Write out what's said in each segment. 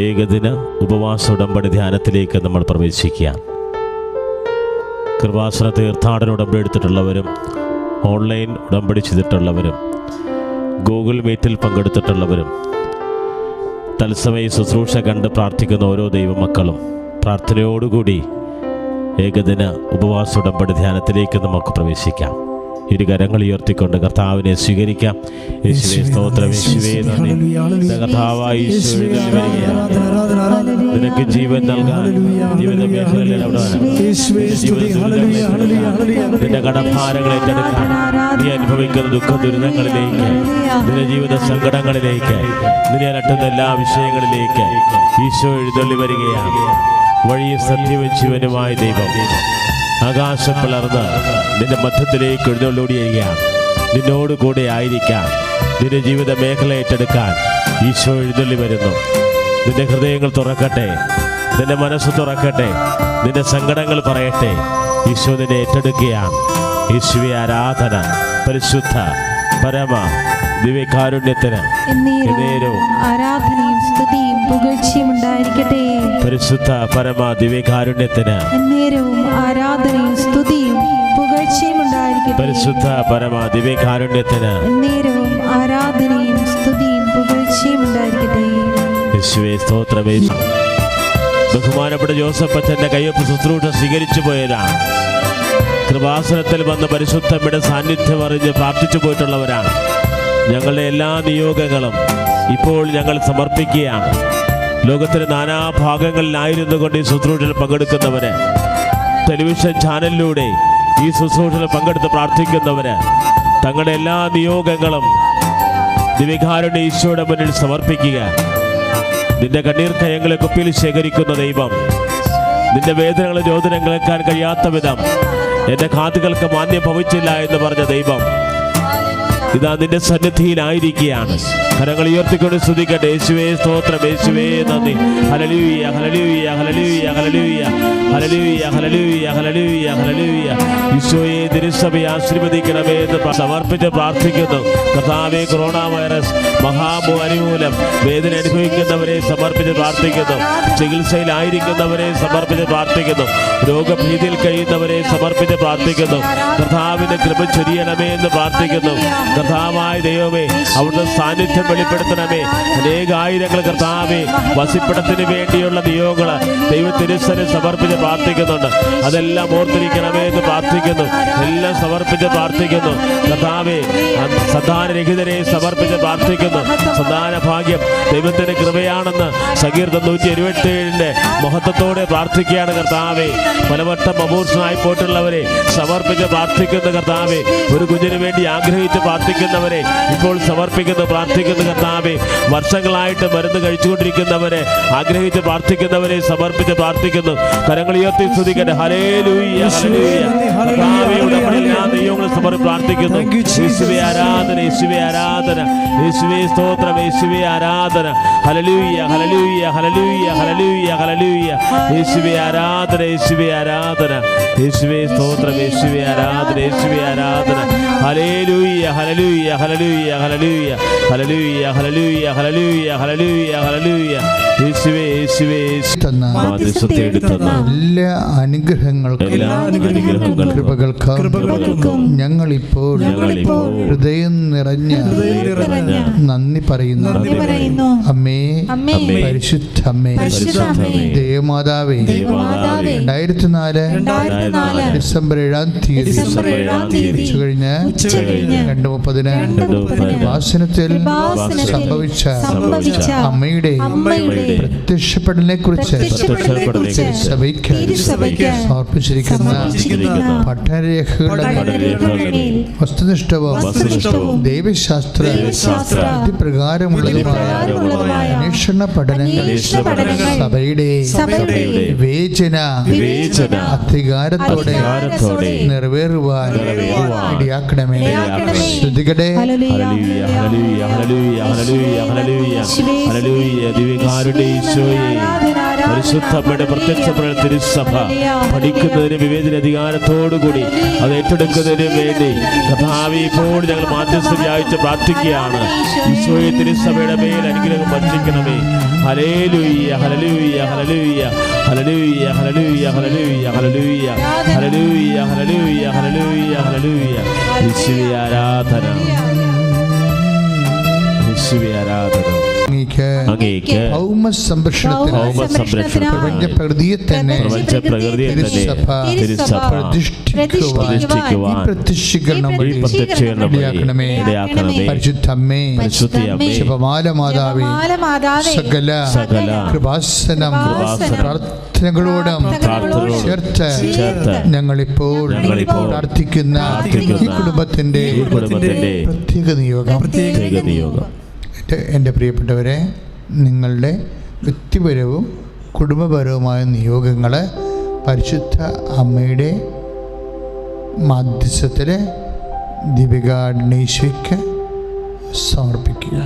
ഏകദിന ഉപവാസ ഉടമ്പടി ധ്യാനത്തിലേക്ക് നമ്മൾ പ്രവേശിക്കുക. കൃപാസന തീർത്ഥാടന ഉടമ്പടി എടുത്തിട്ടുള്ളവരും ഓൺലൈൻ ഉടമ്പടി ചെയ്തിട്ടുള്ളവരും ഗൂഗിൾ മീറ്റിൽ പങ്കെടുത്തിട്ടുള്ളവരും തത്സമയ ശുശ്രൂഷ കണ്ട് പ്രാർത്ഥിക്കുന്ന ഓരോ ദൈവമക്കളും പ്രാർത്ഥനയോടുകൂടി ഏകദിന ഉപവാസ ഉടമ്പടി ധ്യാനത്തിലേക്ക് നമുക്ക് പ്രവേശിക്കാം. ഇരു കരങ്ങൾ ഉയർത്തിക്കൊണ്ട് കർത്താവിനെ സ്വീകരിക്കാം. യേശുവേ സ്തോത്രം, യേശുവേ നന്ദി. കർത്താവായ ഈശോയെ നിനക്ക് ജീവൻ നൽകാൻ ജീവിത മേഖലകളിൽ നിന്റെ കടഭാരങ്ങൾ ഏറ്റെടുക്കാൻ, നീ അനുഭവിക്കുന്ന ദുഃഖ ദുരിതങ്ങളിലേക്ക്, നിന്റെ ജീവിത സങ്കടങ്ങളിലേക്ക്, നിന്നെ അലട്ടുന്ന എല്ലാ വിഷയങ്ങളിലേക്ക് ഈശോ എഴുന്നള്ളി വരികയാണ്. വഴി സത്യവും ജീവനുമായ ദൈവം ആകാശം പിളർന്ന് നിന്റെ മധ്യത്തിലേക്ക് എഴുന്നള്ളിയിരിക്കുകയാണ്. നിന്നോട് കൂടെ ആയിരിക്കാൻ, നിന്റെ ജീവിത മേഖല ഏറ്റെടുക്കാൻ ഈശോ എഴുന്നള്ളി വരുന്നു. നിന്റെ ഹൃദയങ്ങൾ തുറക്കട്ടെ, നിന്റെ മനസ്സ് തുറക്കട്ടെ, നിന്റെ സങ്കടങ്ങൾ പറയട്ടെ. ഈശോ നിന്നെ ഏറ്റെടുക്കുകയാണ്. യേശുവേ ആരാധന. പരിശുദ്ധ പരമ ദിവ്യകാരുണ്യത്തിന് എന്നേരവും ആരാധനയും സ്തുതിയും പുകഴ്ചയും ഉണ്ടായിരിക്കട്ടെ. പരിശുദ്ധ പരമ ദിവ്യകാരുണ്യത്തിന് എന്നേരവും ആരാധനയും സ്തുതിയും പുകഴ്ചയും ഉണ്ടായിരിക്കട്ടെ. പരിശുദ്ധ പരമ ദിവ്യകാരുണ്യത്തിന് എന്നേരവും ആരാധനയും സ്തുതിയും പുകഴ്ചയും ഉണ്ടായിരിക്കട്ടെ. യേശുവേ സ്തോത്രമേ. ബഹുമാനപ്പെട്ട ജോസഫ് അച്ഛൻ്റെ കയ്യൊപ്പ് ശുശ്രൂഷ സ്വീകരിച്ചു പോയവരാണ്. കൃപാസനത്തിൽ വന്ന് പരിശുദ്ധമ്മയുടെ സാന്നിധ്യം അറിഞ്ഞ് പ്രാർത്ഥിച്ചു പോയിട്ടുള്ളവരാണ്. ഞങ്ങളുടെ എല്ലാ നിയോഗങ്ങളും ഇപ്പോൾ ഞങ്ങൾ സമർപ്പിക്കുകയാണ്. ലോകത്തിൻ്റെ നാനാഭാഗങ്ങളിലായിരുന്നു കൊണ്ട് ഈ ശുശ്രൂഷയിൽ പങ്കെടുക്കുന്നവര്, ടെലിവിഷൻ ചാനലിലൂടെ ഈ ശുശ്രൂഷയിൽ പങ്കെടുത്ത് പ്രാർത്ഥിക്കുന്നവര് തങ്ങളുടെ എല്ലാ നിയോഗങ്ങളും ദിവ്യകാരുണ്യ ഈശോയുടെ മുന്നിൽ സമർപ്പിക്കുക. നിന്റെ കണ്ണീർ കയങ്ങളെ കുപ്പിയിൽ ശേഖരിക്കുന്ന ദൈവം, നിന്റെ വേദനകളും രോദനം കേൾക്കാൻ കഴിയാത്ത വിധം എൻ്റെ കാതുകൾക്ക് മാന്യം ഭവിച്ചില്ല എന്ന് പറഞ്ഞ ദൈവം ഇതാ നിന്റെ സന്നിധിയിലായിരിക്കുകയാണ്. കരങ്ങൾ ഉയർത്തിക്കൊണ്ട് സ്തുതിക്കട്ടെ. യേശുവേ സ്തോത്രം, യേശുവേ നന്ദി. Hallelujah, hallelujah, hallelujah, hallelujah, hallelujah, hallelujah, hallelujah, hallelujah. ഈശോയെ തിരുസഭയെ ആശീർവദിക്കണമേ എന്ന് സമർപ്പിച്ച് പ്രാർത്ഥിക്കുന്നു. കർത്താവേ, കൊറോണ വൈറസ് മഹാമൂലം വേദന അനുഭവിക്കുന്നവരെ സമർപ്പിച്ച് പ്രാർത്ഥിക്കുന്നു. ചികിത്സയിലായിരിക്കുന്നവരെ സമർപ്പിച്ച് പ്രാർത്ഥിക്കുന്നു. രോഗഭീതിയിൽ കഴിയുന്നവരെ സമർപ്പിച്ച് പ്രാർത്ഥിക്കുന്നു. കർത്താവിന്റെ കൃപ ചൊരിയണമേ എന്ന് പ്രാർത്ഥിക്കുന്നു. കർത്താവായ ദൈവമേ, അവിടുത്തെ സാന്നിധ്യം വെളിപ്പെടുത്തണമേ. അനേകായിരങ്ങൾ കർത്താവേ വസിപ്പിടത്തിന് വേണ്ടിയുള്ള നിയോഗങ്ങൾ ദൈവത്തിരുസനെ സമർപ്പിച്ച് പ്രാർത്ഥിക്കുന്നുണ്ട്. അതെല്ലാം ഓർത്തിരിക്കണമേ എന്ന് പ്രാർത്ഥിക്കുന്നു. എല്ലാം സമർപ്പിച്ച് പ്രാർത്ഥിക്കുന്നു. കർത്താവേ, സന്താനരഹിതരെ സമർപ്പിച്ച് പ്രാർത്ഥിക്കുന്നു. സന്താന ഭാഗ്യം ദൈവത്തിന്റെ കൃപയാണെന്ന് സങ്കീർത്തനം 127 മഹത്വത്തോടെ പ്രാർത്ഥിക്കുകയാണ്. കർത്താവേ, പലവട്ടം അമൂർഷനായി പോയിട്ടുള്ളവരെ സമർപ്പിച്ച് പ്രാർത്ഥിക്കുന്നു. കർത്താവേ, ഒരു കുഞ്ഞിന് വേണ്ടി ആഗ്രഹിച്ച് പ്രാർത്ഥിക്കുന്നവരെ ഇപ്പോൾ സമർപ്പിക്കുന്നു, പ്രാർത്ഥിക്കുന്നു. കർത്താവേ, വർഷങ്ങളായിട്ട് മരുന്ന് കഴിച്ചുകൊണ്ടിരിക്കുന്നവരെ ആഗ്രഹിച്ച് പ്രാർത്ഥിക്കുന്നവരെ സമർപ്പിച്ച് പ്രാർത്ഥിക്കുന്നു. കരങ്ങൾ ഉയർത്തി സ്തുതിക്കട്ടെ. Hallelujah, hallelujah. കർത്താവേ, എല്ലാ ദൈവങ്ങളും സമർപ്പിച്ച് പ്രാർത്ഥിക്കുന്നു. യേശുവേ ആരാധന, യേശുവേ ആരാധന, യേശുവേ സ്തോത്രം, യേശുവേ ആരാധന. Hallelujah, hallelujah, hallelujah, hallelujah, hallelujah. യേശുവേ ആരാധന, യേശുവേ ആരാധന, യേശുവേ സ്തോത്രം, യേശുവേ ആരാധന, യേശുവേ ആരാധന. Hallelujah, hallelujah, hallelujah, hallelujah, hallelujah, hallelujah, hallelujah, hallelujah, hallelujah. യേശുവേ, യേശുവേ എല്ലാ അനുഗ്രഹങ്ങൾക്കും കൃപകൾക്കും ഞങ്ങളിപ്പോൾ ഹൃദയം നിറഞ്ഞ നന്ദി പറയുന്നു. അമ്മേ, പരിശുദ്ധ അമ്മേ, ദേവമാതാവേ, 2004 ഡിസംബർ 7 ഉച്ചകഴിഞ്ഞ് 2:30 വാസനത്തിൽ സംഭവിച്ച അമ്മയുടെ പ്രത്യക്ഷപ്പെടലിനെ കുറിച്ച് സഭയ്ക്ക് സമർപ്പിച്ചിരിക്കുന്ന പഠനരേഖകളുടെ വസ്തുനിഷ്ഠവും ദൈവശാസ്ത്ര പ്രകാരമുള്ളതുമായ അന്വേഷണ പഠനങ്ങൾ സഭയുടെ വിവേചന അധികാരത്തോടെ നിറവേറുവാൻ ഇടയാക്കണമേ. ശ്രുതികടെ. Hallelujah, hallelujah, hallelujah, hallelujah hallelujah hallelujah hallelujah. ദിവ്യകാരുണ്യ ഈശോയെ, പരിശുദ്ധയുടെ പ്രത്യക്ഷപ്പെടൽ തിരുസഭ പഠിക്കുന്നതിന് വിവേചന അധികാരത്തോടുകൂടി അത് ഏറ്റെടുക്കുന്നതിന് വേണ്ടി കർത്താവേ ഇപ്പോൾ ഞങ്ങൾ മാധ്യസ്ഥം യാചിച്ച് പ്രാർത്ഥിക്കുകയാണ്. ഈശോയെ, തിരുസഭയുടെ മേൽ അനുഗ്രഹം വർഷിക്കണമേ. Hallelujah hallelujah hallelujah hallelujah hallelujah hallelujah hallelujah hallelujah hallelujah hallelujah hallelujah. യേശുവേ ആരാധന, യേശുവേ ആരാധന. അങ്ങേക്ക് ഭൗമ സംരക്ഷണത്തിന് പ്രപഞ്ചപ്രകൃതിയെ തന്നെ തിരുസഭ പ്രതിഷ്ഠിക്കുവാൻ പ്രത്യക്ഷീകരണം വഴി ഇടയാക്കണമേ. പരിശുദ്ധമ്മേ, ശുഭമാല മാതാവേ, സകല കൃപാസനം പ്രാർത്ഥനകളോടും ചേർത്ത് ഞങ്ങളിപ്പോൾ പ്രാർത്ഥിക്കുന്ന ഈ കുടുംബത്തിന്റെ പ്രത്യേക നിയോഗം. എൻ്റെ പ്രിയപ്പെട്ടവരെ, നിങ്ങളുടെ വ്യക്തിപരവും കുടുംബപരവുമായ നിയോഗങ്ങൾ പരിശുദ്ധ അമ്മയുടെ മാധ്യസ്ഥത്തിൽ ദീപികാഗ്നേശ്വയ്ക്ക് സമർപ്പിക്കുക.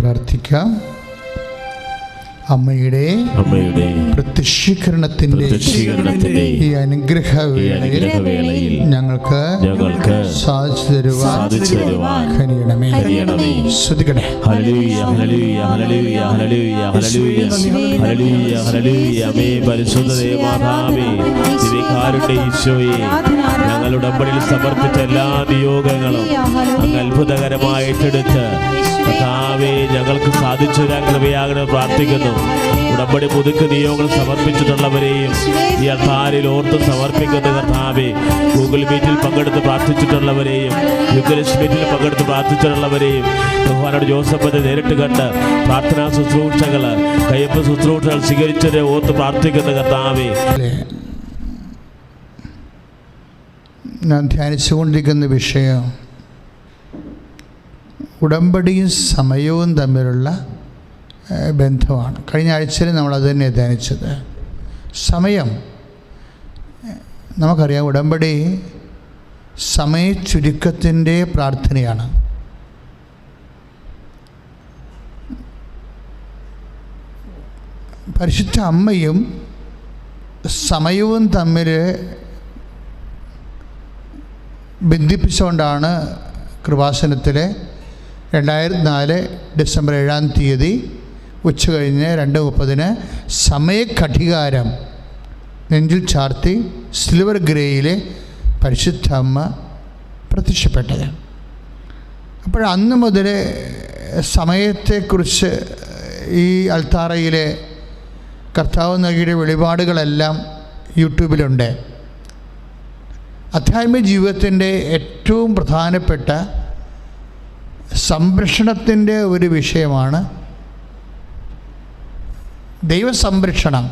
പ്രാർത്ഥിക്കാം. അമ്മയുടെ പ്രത്യക്ഷീകരണത്തിന്റെ ഈ അനുഗ്രഹ വേളയിൽ ഞങ്ങൾക്ക് സാധിച്ചു തരുവാൻ കഴിയണമേ. ശ്രദ്ധിക്കണേ. Hallelujah hallelujah hallelujah hallelujah hallelujah hallelujah hallelujah. അമ്മേ, പരിശുദ്ധ ദേവമാതാവേ, ദിവ്യകാരുണ്യ ഈശോയെ, ഞങ്ങളുടെ ഉടമ്പടിയിൽ സമർപ്പിച്ച എല്ലാ നിയോഗങ്ങളും അങ്ങ് അത്ഭുതകരമായി ഏറ്റെടുത്ത് കർത്താവേ ഞങ്ങൾക്ക് സാധിച്ചു തരാൻ കൃപയാകണം പ്രാർത്ഥിക്കുന്നു. ഉടമ്പടി പുതുക്ക് നിയോഗങ്ങൾ സമർപ്പിച്ചിട്ടുള്ളവരെയും ഈ അൾത്താരയിൽ ഓർത്ത് സമർപ്പിക്കുന്ന കർത്താവേ, ഗൂഗിൾ മീറ്റിൽ പങ്കെടുത്ത് പ്രാർത്ഥിച്ചിട്ടുള്ളവരെയും യുക്രൈസ്റ്റ് മീറ്റിൽ പങ്കെടുത്ത് പ്രാർത്ഥിച്ചിട്ടുള്ളവരെയും ബഹുമാനോട് ജോസഫിനെ നേരിട്ട് കണ്ട് പ്രാർത്ഥനാ ശുശ്രൂഷകൾ, കയ്യപ്പ് ശുശ്രൂഷകൾ സ്വീകരിച്ചവരെ ഓർത്ത് പ്രാർത്ഥിക്കുന്ന കർത്താവേ, ഞാൻ ധ്യാനിച്ചുകൊണ്ടിരിക്കുന്ന വിഷയം ഉടമ്പടിയും സമയവും തമ്മിലുള്ള ബന്ധമാണ്. കഴിഞ്ഞ ആഴ്ചയിൽ നമ്മളത് തന്നെ ധ്യാനിച്ചത്. സമയം നമുക്കറിയാം, ഉടമ്പടി സമയച്ചുരുക്കത്തിൻ്റെ പ്രാർത്ഥനയാണ്. പരിശുദ്ധ അമ്മയും സമയവും തമ്മിൽ ബന്ധിപ്പിച്ചുകൊണ്ടാണ് കൃപാസനത്തിലെ 2004 ഡിസംബർ 7-ാം തീയതി ഉച്ചകഴിഞ്ഞ് 2:30 സമയഘടികാരം നെഞ്ചിൽ ചാർത്തി സിൽവർ ഗ്രേയിലെ പരിശുദ്ധ അമ്മ പ്രത്യക്ഷപ്പെട്ടത്. അപ്പോൾ അന്ന് മുതൽ സമയത്തെക്കുറിച്ച് ഈ അൾത്താറയിലെ കർത്താവ് നൽകിയ വെളിപാടുകളെല്ലാം യൂട്യൂബിലുണ്ട്. ആധ്യാത്മിക ജീവിതത്തിൻ്റെ ഏറ്റവും പ്രധാനപ്പെട്ട സംരക്ഷണത്തിൻ്റെ ഒരു വിഷയമാണ് ദൈവസംരക്ഷണം,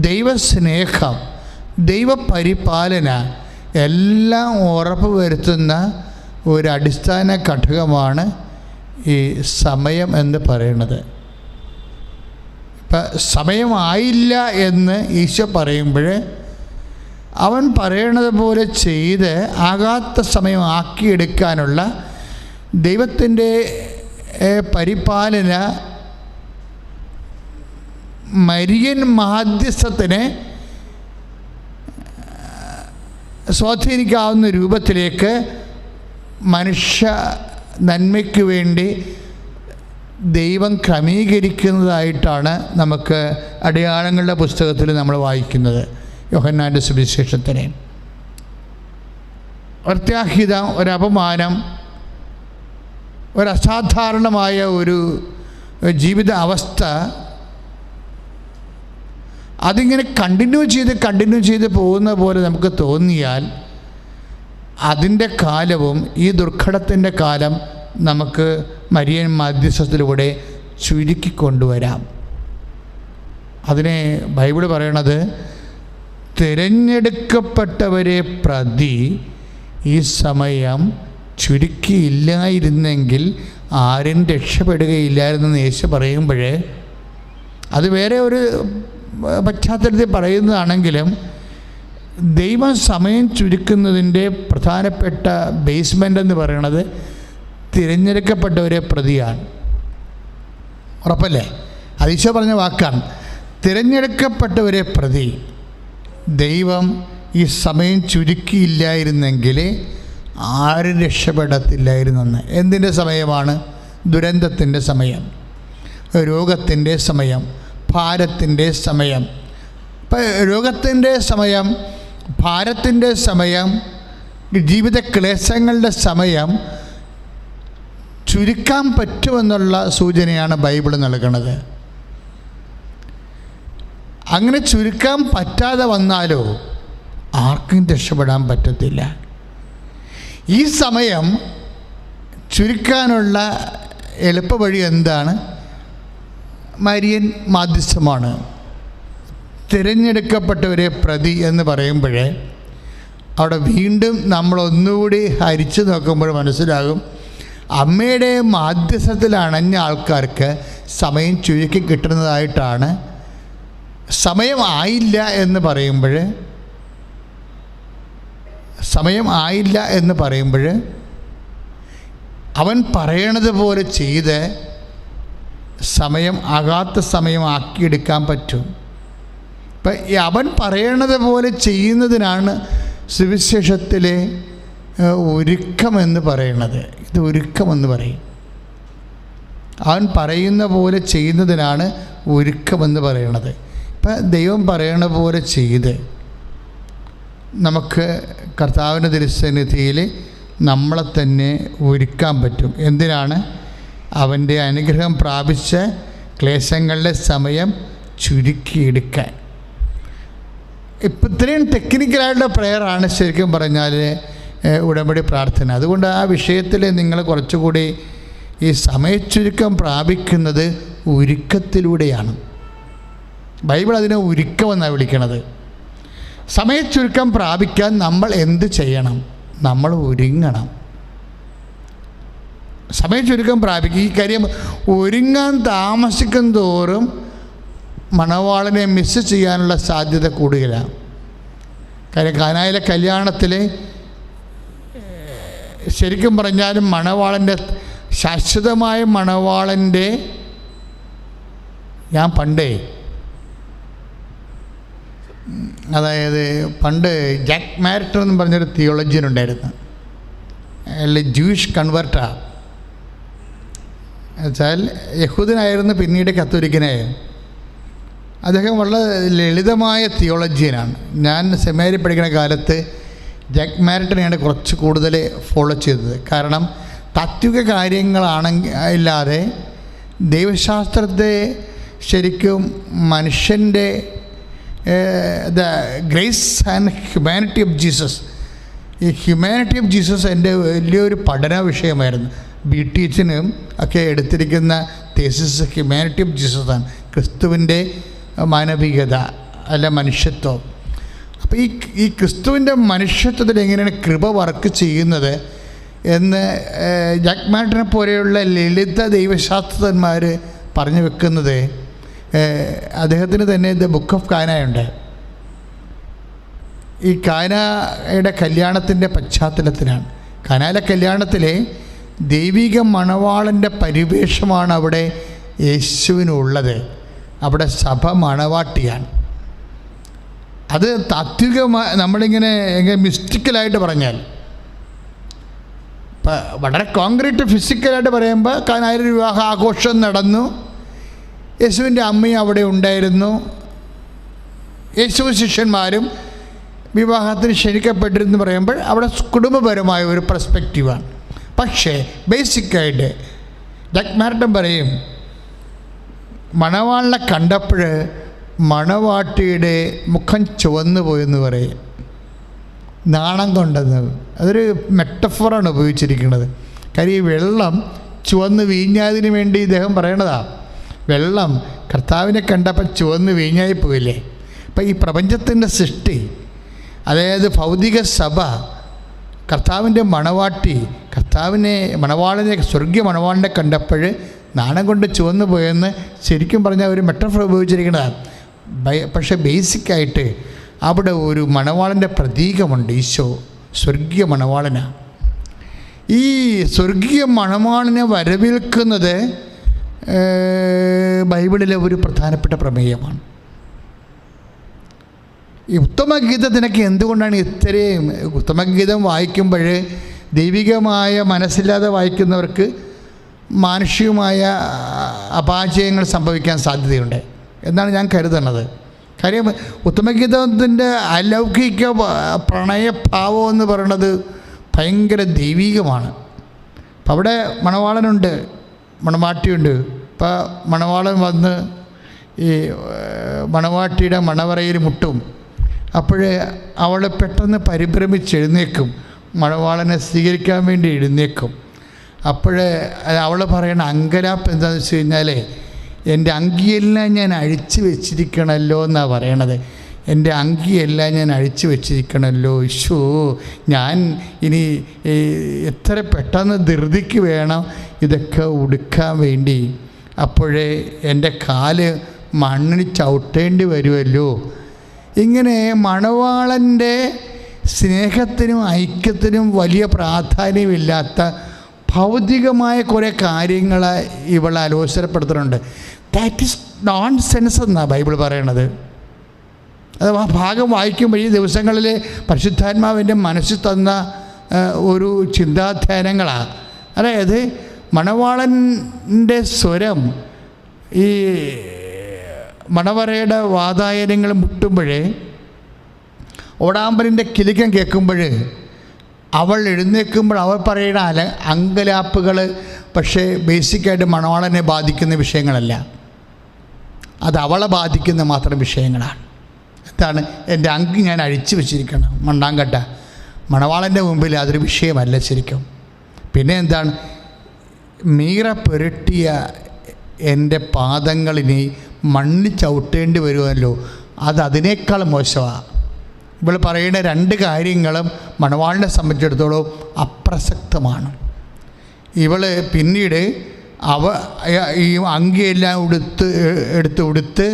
ദൈവസ്നേഹം, ദൈവപരിപാലന എല്ലാം ഉറപ്പ് വരുത്തുന്ന ഒരു അടിസ്ഥാന ഘടകമാണ് ഈ സമയം എന്ന് പറയുന്നത്. ഇപ്പം സമയമായില്ല എന്ന് ഈശോ പറയുമ്പോൾ അവൻ പറയണത് പോലെ ചെയ്ത് ആകാത്ത സമയം ആക്കിയെടുക്കാനുള്ള ദൈവത്തിൻ്റെ പരിപാലന മരിയൻ മാധ്യസ്ഥത്തിനെ സ്വാധീനിക്കാവുന്ന രൂപത്തിലേക്ക് മനുഷ്യ നന്മയ്ക്ക് വേണ്ടി ദൈവം ക്രമീകരിക്കുന്നതായിട്ടാണ് നമുക്ക് അടയാളങ്ങളുടെ പുസ്തകത്തിൽ നമ്മൾ വായിക്കുന്നത്. യോഹന്നാൻ്റെ സുവിശേഷത്തിനെ പ്രത്യാഹിത, ഒരപമാനം, ഒരസാധാരണമായ ഒരു ജീവിത അവസ്ഥ അതിങ്ങനെ കണ്ടിന്യൂ ചെയ്ത് പോകുന്ന പോലെ നമുക്ക് തോന്നിയാൽ അതിൻ്റെ കാലവും ഈ ദുർഘടത്തിൻ്റെ കാലം നമുക്ക് മരിയൻ മധ്യസ്ഥത്തിലൂടെ ചുരുക്കിക്കൊണ്ടുവരാം. അതിനെ ബൈബിൾ പറയണത്, തിരഞ്ഞെടുക്കപ്പെട്ടവരെ പ്രതി ഈ സമയം ചുരുക്കിയില്ലായിരുന്നെങ്കിൽ ആരും രക്ഷപ്പെടുകയില്ലായിരുന്നെന്ന് യേശു പറയുമ്പോൾ അത് വേറെ ഒരു പശ്ചാത്തലത്തിൽ പറയുന്നതാണെങ്കിലും ദൈവം സമയം ചുരുക്കുന്നതിൻ്റെ പ്രധാനപ്പെട്ട ബേസ്മെൻ്റ് എന്ന് പറയുന്നത് തിരഞ്ഞെടുക്കപ്പെട്ടവരെ പ്രതിയാണ്. ഉറപ്പല്ലേ? അത് ഈശോ പറഞ്ഞ വാക്കാണ്. തിരഞ്ഞെടുക്കപ്പെട്ടവരെ പ്രതി ദൈവം ഈ സമയം ചുരുക്കിയില്ലായിരുന്നെങ്കിൽ ആരും രക്ഷപ്പെടത്തില്ലായിരുന്നെന്ന്. എന്തിൻ്റെ സമയമാണ്? ദുരന്തത്തിൻ്റെ സമയം, രോഗത്തിൻ്റെ സമയം, ഭാരത്തിൻ്റെ സമയം. ഇപ്പം രോഗത്തിൻ്റെ സമയം, ഭാരത്തിൻ്റെ സമയം, ജീവിത ക്ലേശങ്ങളുടെ സമയം ചുരുക്കാൻ പറ്റുമെന്നുള്ള സൂചനയാണ് ബൈബിൾ നൽകുന്നത്. അങ്ങനെ ചുരുക്കാൻ പറ്റാതെ വന്നാലോ ആർക്കും രക്ഷപ്പെടാൻ പറ്റത്തില്ല. ഈ സമയം ചുരുക്കാനുള്ള എളുപ്പവഴി എന്താണ്? മരിയൻ മാധ്യസ്ഥമാണ്. തിരഞ്ഞെടുക്കപ്പെട്ടവരെ പ്രതി എന്ന് പറയുമ്പോഴേ അവിടെ വീണ്ടും നമ്മളൊന്നുകൂടി ഹരിച്ചു നോക്കുമ്പോൾ മനസ്സിലാകും, അമ്മയുടെ മാധ്യസ്ഥത്തിൽ അണഞ്ഞ ആൾക്കാർക്ക് സമയം ചുരുക്കി കിട്ടുന്നതായിട്ടാണ്. സമയം ആയില്ല എന്ന് പറയുമ്പോൾ അവൻ പറയണത് പോലെ ചെയ്ത് സമയം ആകാത്ത സമയം ആക്കിയെടുക്കാൻ പറ്റും. ഇപ്പം അവൻ പറയണത് പോലെ ചെയ്യുന്നതിനാണ് സുവിശേഷത്തിലെ ഒരുക്കമെന്ന് പറയണത്. ഇത് ഒരുക്കമെന്ന് പറയും. അവൻ പറയുന്ന പോലെ ചെയ്യുന്നതിനാണ് ഒരുക്കമെന്ന് പറയണത്. ഇപ്പം ദൈവം പറയണ പോലെ ചെയ്ത് നമുക്ക് കർത്താവിൻ്റെ തിരുസന്നിധിയിൽ നമ്മളെ തന്നെ ഒരുക്കാൻ പറ്റും. എന്തിനാണ്? അവൻ്റെ അനുഗ്രഹം പ്രാപിച്ച ക്ലേശങ്ങളുടെ സമയം ചുരുക്കിയെടുക്കാൻ. ഇപ്പം ഇത്രയും ടെക്നിക്കലായിട്ടുള്ള പ്രെയറാണ് ശരിക്കും പറഞ്ഞാൽ ഉടമ്പടി പ്രാർത്ഥന. അതുകൊണ്ട് ആ വിഷയത്തിൽ നിങ്ങൾ കുറച്ചുകൂടി ഈ സമയച്ചുരുക്കം പ്രാപിക്കുന്നത് ഒരുക്കത്തിലൂടെയാണ്. ബൈബിൾ അതിനെ ഒരുക്കമെന്നാണ് വിളിക്കണത്. സമയച്ചുരുക്കം പ്രാപിക്കാൻ നമ്മൾ എന്ത് ചെയ്യണം? നമ്മൾ ഒരുങ്ങണം. സമയച്ചുരുക്കം പ്രാപിക്കുക. ഈ കാര്യം ഒരുങ്ങാൻ താമസിക്കും തോറും മണവാളനെ മിസ് ചെയ്യാനുള്ള സാധ്യത കൂടുതലാണ്. കാര്യം കാനായിലെ കല്യാണത്തിൽ ശരിക്കും പറഞ്ഞാലും മണവാളൻ്റെ ശാശ്വതമായ മണവാളൻ്റെ, ഞാൻ പണ്ടേ അതായത് പണ്ട് ജാക്ക് മാരിറ്റൺ എന്ന് പറഞ്ഞൊരു തിയോളജിയൻ ഉണ്ടായിരുന്നു. അയാൾ ജൂയിഷ് കൺവേർട്ടാണ്. എന്നുവെച്ചാൽ യഹൂദനായിരുന്നു, പിന്നീട് കത്തോലിക്കനായി. അദ്ദേഹം വളരെ ലളിതമായ തിയോളജിയനാണ്. ഞാൻ സെമിനാരിൽ പഠിക്കുന്ന കാലത്ത് ജാക്ക് മാരിറ്റനെയാണ് കുറച്ച് കൂടുതൽ ഫോളോ ചെയ്തത്. കാരണം താത്വിക കാര്യങ്ങളാണെങ്കിൽ ഇല്ലാതെ ദൈവശാസ്ത്രത്തെ ശരിക്കും മനുഷ്യൻ്റെ the grace and humanity of Jesus, ഈ ഹ്യൂമാനിറ്റി ഓഫ് ജീസസ് എൻ്റെ വലിയൊരു പഠന വിഷയമായിരുന്നു. BTHനും ഒക്കെ എടുത്തിരിക്കുന്ന തേസിസ് ഹ്യൂമാനിറ്റി ഓഫ് ജീസസ് ആണ്. ക്രിസ്തുവിൻ്റെ മാനവികത അല്ല മനുഷ്യത്വം. അപ്പോൾ ഈ ക്രിസ്തുവിൻ്റെ മനുഷ്യത്വത്തിൽ എങ്ങനെയാണ് കൃപ വർക്ക് ചെയ്യുന്നത് എന്ന് ജാക്ക് മാരിറ്റനെ പോലെയുള്ള ലളിത ദൈവശാസ്ത്രജ്ഞന്മാർ പറഞ്ഞു വെക്കുന്നത് അദ്ദേഹത്തിന് തന്നെ ദ ബുക്ക് ഓഫ് കാനയുണ്ട്. ഈ കാനയുടെ കല്യാണത്തിൻ്റെ പശ്ചാത്തലത്തിലാണ്. കാനായിലെ കല്യാണത്തിലെ ദൈവിക മണവാളൻ്റെ പരിവേഷമാണ് അവിടെ യേശുവിനുള്ളത്. അവിടെ സഭ മണവാട്ടിയാണ്. അത് താത്വികമായി നമ്മളിങ്ങനെ മിസ്റ്റിക്കലായിട്ട് പറഞ്ഞാൽ ഇപ്പം വളരെ കോൺക്രീറ്റ് ഫിസിക്കലായിട്ട് പറയുമ്പോൾ കാനായിലെ വിവാഹ ആഘോഷം നടന്നു. യേശുവിൻ്റെ അമ്മയും അവിടെ ഉണ്ടായിരുന്നു. യേശു ശിഷ്യന്മാരും വിവാഹത്തിന് ക്ഷണിക്കപ്പെട്ടിരുന്നു പറയുമ്പോൾ അവിടെ കുടുംബപരമായ ഒരു പെർസ്പെക്റ്റീവാണ്. പക്ഷേ ബേസിക്കായിട്ട് ഡഗ്മാർട്ടൻ പറയും, മണവാളിനെ കണ്ടപ്പോൾ മണവാട്ടിയുടെ മുഖം ചുവന്നു പോയെന്ന് പറയും, നാണം കൊണ്ടെന്ന്. അതൊരു മെറ്റഫോറാണ് ഉപയോഗിച്ചിരിക്കുന്നത്. കാര്യം ഈ വെള്ളം ചുവന്ന് വീഞ്ഞാതിന് വേണ്ടി ഇദ്ദേഹം പറയണതാണ്. വെള്ളം കർത്താവിനെ കണ്ടപ്പോൾ ചുവന്ന് വീഞ്ഞായി പോയില്ലേ. അപ്പം ഈ പ്രപഞ്ചത്തിൻ്റെ സൃഷ്ടി, അതായത് ഭൗതിക സഭ, കർത്താവിൻ്റെ മണവാട്ടി, കർത്താവിനെ മണവാളിനെ, സ്വർഗീയ മണവാളിനെ കണ്ടപ്പോൾ നാണം കൊണ്ട് ചുവന്നു പോയെന്ന് ശരിക്കും പറഞ്ഞാൽ ഒരു മെറ്റഫോർ ഉപയോഗിച്ചിരിക്കുന്നതാണ്. പക്ഷേ ബേസിക്കായിട്ട് അവിടെ ഒരു മണവാളൻ്റെ പ്രതീകമുണ്ട്. ഈശോ സ്വർഗീയ മണവാളനാണ്. ഈ സ്വർഗീയ മണവാളനെ വരവേൽക്കുന്നത് ബൈബിളിലെ ഒരു പ്രധാനപ്പെട്ട പ്രമേയമാണ്. ഈ ഉത്തമഗീതത്തിനൊക്കെ എന്തുകൊണ്ടാണ് ഇത്രയും, ഉത്തമഗീതം വായിക്കുമ്പോൾ ദൈവികമായ മനസ്സില്ലാതെ വായിക്കുന്നവർക്ക് മാനുഷികമായ അപാചയങ്ങൾ സംഭവിക്കാൻ സാധ്യതയുണ്ട് എന്നാണ് ഞാൻ കരുതുന്നത്. കാര്യം ഉത്തമഗീതത്തിൻ്റെ അലൗകിക പ്രണയഭാവം എന്ന് പറയുന്നത് ഭയങ്കര ദൈവികമാണ്. അപ്പം അവിടെ മണവാളനുണ്ട്, മണവാട്ടിയുണ്ട്. ഇപ്പം മണവാളൻ വന്ന് ഈ മണവാട്ടിയുടെ മണവറയിൽ മുട്ടും. അപ്പോൾ അവൾ പെട്ടെന്ന് പരിഭ്രമിച്ച് എഴുന്നേക്കും, മണവാളനെ സ്വീകരിക്കാൻ വേണ്ടി എഴുന്നേക്കും. അപ്പോൾ അവൾ പറയണ അങ്കലാപ്പ് എന്താണെന്ന് വെച്ച് കഴിഞ്ഞാൽ, എൻ്റെ അങ്കിയെല്ലാം ഞാൻ അഴിച്ചു വെച്ചിരിക്കണമല്ലോ എന്നാണ് പറയണത്. എൻ്റെ അങ്കിയെല്ലാം ഞാൻ അഴിച്ചു വെച്ചിരിക്കണമല്ലോ, ഈശോ ഞാൻ ഇനി എത്ര പെട്ടെന്ന് ധൃതിക്ക് വേണം ഇതൊക്കെ ഉടുക്കാൻ വേണ്ടി. അപ്പോഴേ എൻ്റെ കാല് മണ്ണിൽ ചവിട്ടേണ്ടി വരുമല്ലോ. ഇങ്ങനെ മണവാളൻ്റെ സ്നേഹത്തിനും ഐക്യത്തിനും വലിയ പ്രാധാന്യമില്ലാത്ത ഭൗതികമായ കുറേ കാര്യങ്ങൾ ഇവൾ ആലോചനപ്പെടുത്തുന്നുണ്ട്. ദാറ്റ് ഈസ് നോൺ സെൻസ് എന്നാണ് ബൈബിൾ പറയണത്. അത് ആ ഭാഗം വായിക്കുമ്പോൾ ഈ ദിവസങ്ങളിൽ പരിശുദ്ധാത്മാവിൻ്റെ മനസ്സിൽ തന്ന ഒരു ചിന്താധ്യാനങ്ങളാണ്. അതായത് മണവാളൻ്റെ സ്വരം ഈ മണവറയുടെ വാതായനങ്ങൾ മുട്ടുമ്പോഴേ, ഓടാമ്പലിൻ്റെ കിലുക്കം കേൾക്കുമ്പോൾ അവൾ എഴുന്നേൽക്കുമ്പോൾ അവൾ പറയുന്ന അങ്കലാപ്പുകൾ പക്ഷേ ബേസിക്കായിട്ട് മണവാളനെ ബാധിക്കുന്ന വിഷയങ്ങളല്ല, അത് അവളെ ബാധിക്കുന്ന മാത്രം വിഷയങ്ങളാണ്. എന്താണ്? എൻ്റെ അങ്കി ഞാൻ അഴിച്ചു വെച്ചിരിക്കണം, മണ്ണാങ്കട്ട. മണവാളൻ്റെ മുമ്പിൽ അതൊരു വിഷയമല്ല ശരിക്കും. പിന്നെ എന്താണ്? മീറ പുരട്ടിയ എൻ്റെ പാദങ്ങളിനി മണ്ണിൽ ചവിട്ടേണ്ടി വരുമല്ലോ, അത് അതിനേക്കാൾ മോശമാണ്. ഇവൾ പറയുന്ന രണ്ട് കാര്യങ്ങളും മണവാളിനെ സംബന്ധിച്ചിടത്തോളം അപ്രസക്തമാണ്. ഇവൾ പിന്നീട് ഈ അങ്കിയെല്ലാം എടുത്ത്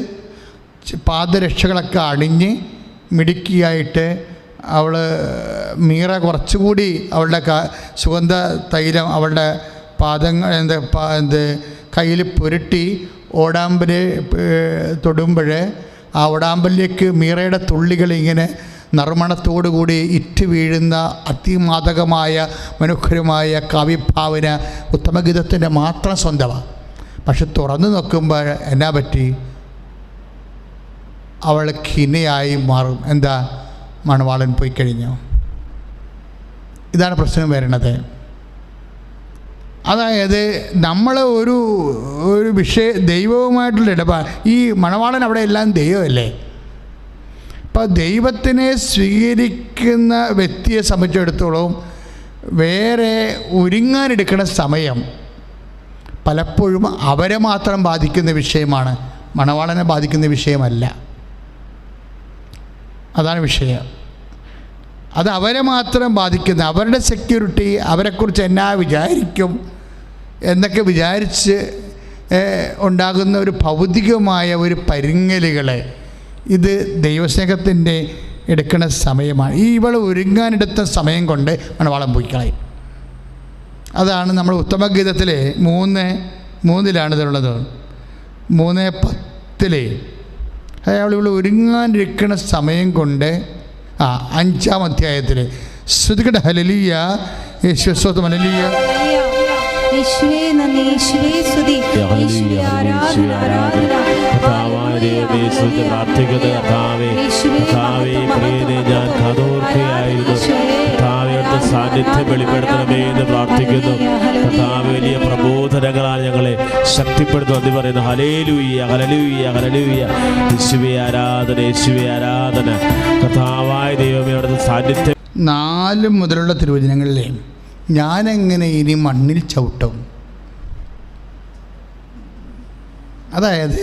പാദരക്ഷകളൊക്കെ അണിഞ്ഞ് മിടുക്കിയായിട്ട് അവൾ മീറ കുറച്ചുകൂടി അവളുടെ സുഗന്ധ തൈലം അവളുടെ പാദങ്ങൾ കയ്യിൽ പുരട്ടി ഓടാമ്പല് തൊടുമ്പോൾ ആ ഓടാമ്പലിലേക്ക് മീറയുടെ തുള്ളികൾ ഇങ്ങനെ നറുമണത്തോടുകൂടി ഇറ്റ് വീഴുന്ന അതിമാദകമായ മനോഹരമായ കാവ്യഭാവന ഉത്തമഗീതത്തിൻ്റെ മാത്രം സ്വന്തമാണ്. പക്ഷെ തുറന്നു നോക്കുമ്പോൾ എന്നാ പറ്റി? അവൾ ഖിനയായി മാറും. എന്താ? മണവാളൻ പോയി കഴിഞ്ഞു. ഇതാണ് പ്രശ്നം വരുന്നത്. അതായത് നമ്മൾ ഒരു ദൈവവുമായിട്ടുള്ള ഇടപാട്, ഈ മണവാളൻ അവിടെ എല്ലാം ദൈവമല്ലേ. അപ്പോൾ ദൈവത്തിനെ സ്വീകരിക്കുന്ന വ്യക്തിയെ സംബന്ധിച്ചിടത്തോളം വേറെ ഒരുങ്ങാനെടുക്കുന്ന സമയം പലപ്പോഴും അവരെ മാത്രം ബാധിക്കുന്ന വിഷയമാണ്, മണവാളനെ ബാധിക്കുന്ന വിഷയമല്ല. അതാണ് വിഷയം. അത് അവരെ മാത്രം ബാധിക്കുന്ന, അവരുടെ സെക്യൂരിറ്റി, അവരെക്കുറിച്ച് എന്നാ വിചാരിക്കും എന്നൊക്കെ വിചാരിച്ച് ഉണ്ടാകുന്ന ഒരു ഭൗതികമായ ഒരു പരിങ്ങലുകളെ ഇത് ദൈവസ്നേഹത്തിൻ്റെ എടുക്കുന്ന സമയമാണ്. ഈ ഇവൾ ഒരുങ്ങാനെടുത്ത സമയം കൊണ്ട് മണവാളൻ പോയി കളയും. അതാണ് നമ്മൾ ഉത്തമഗീതത്തിലെ 3:3 ഇതുള്ളത്. 3:10 അയാൾ ഇവൾ ഒരുങ്ങാനിരിക്കുന്ന സമയം കൊണ്ട് 5-ാം അധ്യായത്തിൽ ശ്രുതികട ഹല്ലേലൂയ യേശുവേ സ്തോത്രം. ഹല്ലേലൂയ. യേശുവേ നന്ദി, യേശുവേ സ്തുതി, യേശുവേ ആരാധന, ആരാധന. കർത്താവായ ദൈവമേ, സ്തുതി പ്രാർത്ഥിക്കുന്നു. കർത്താവേ, കർത്താവേ, പ്രിയനെ ഞാൻ കാതോർക്കുകയായിരുന്നു. കർത്താവേ, അവിടുത്തെ സാന്നിധ്യം വെളിപ്പെടുത്തണമേ എന്ന് പ്രാർത്ഥിക്കുന്നു. കർത്താവേ, വലിയ പ്രബോധനങ്ങളാൽ ഞങ്ങളെ ശക്തിപ്പെടുത്തുന്നു എന്ന് പറയുന്നു. Hallelujah, hallelujah, hallelujah. യേശുവേ ആരാധന, യേശുവേ ആരാധന. കർത്താവായ ദൈവമേ, അവിടുത്തെ സാന്നിധ്യം 4 മുതലുള്ള തിരുവചനങ്ങളിലെ ഞാനെങ്ങനെ ഇനി മണ്ണിൽ ചവിട്ടും, അതായത്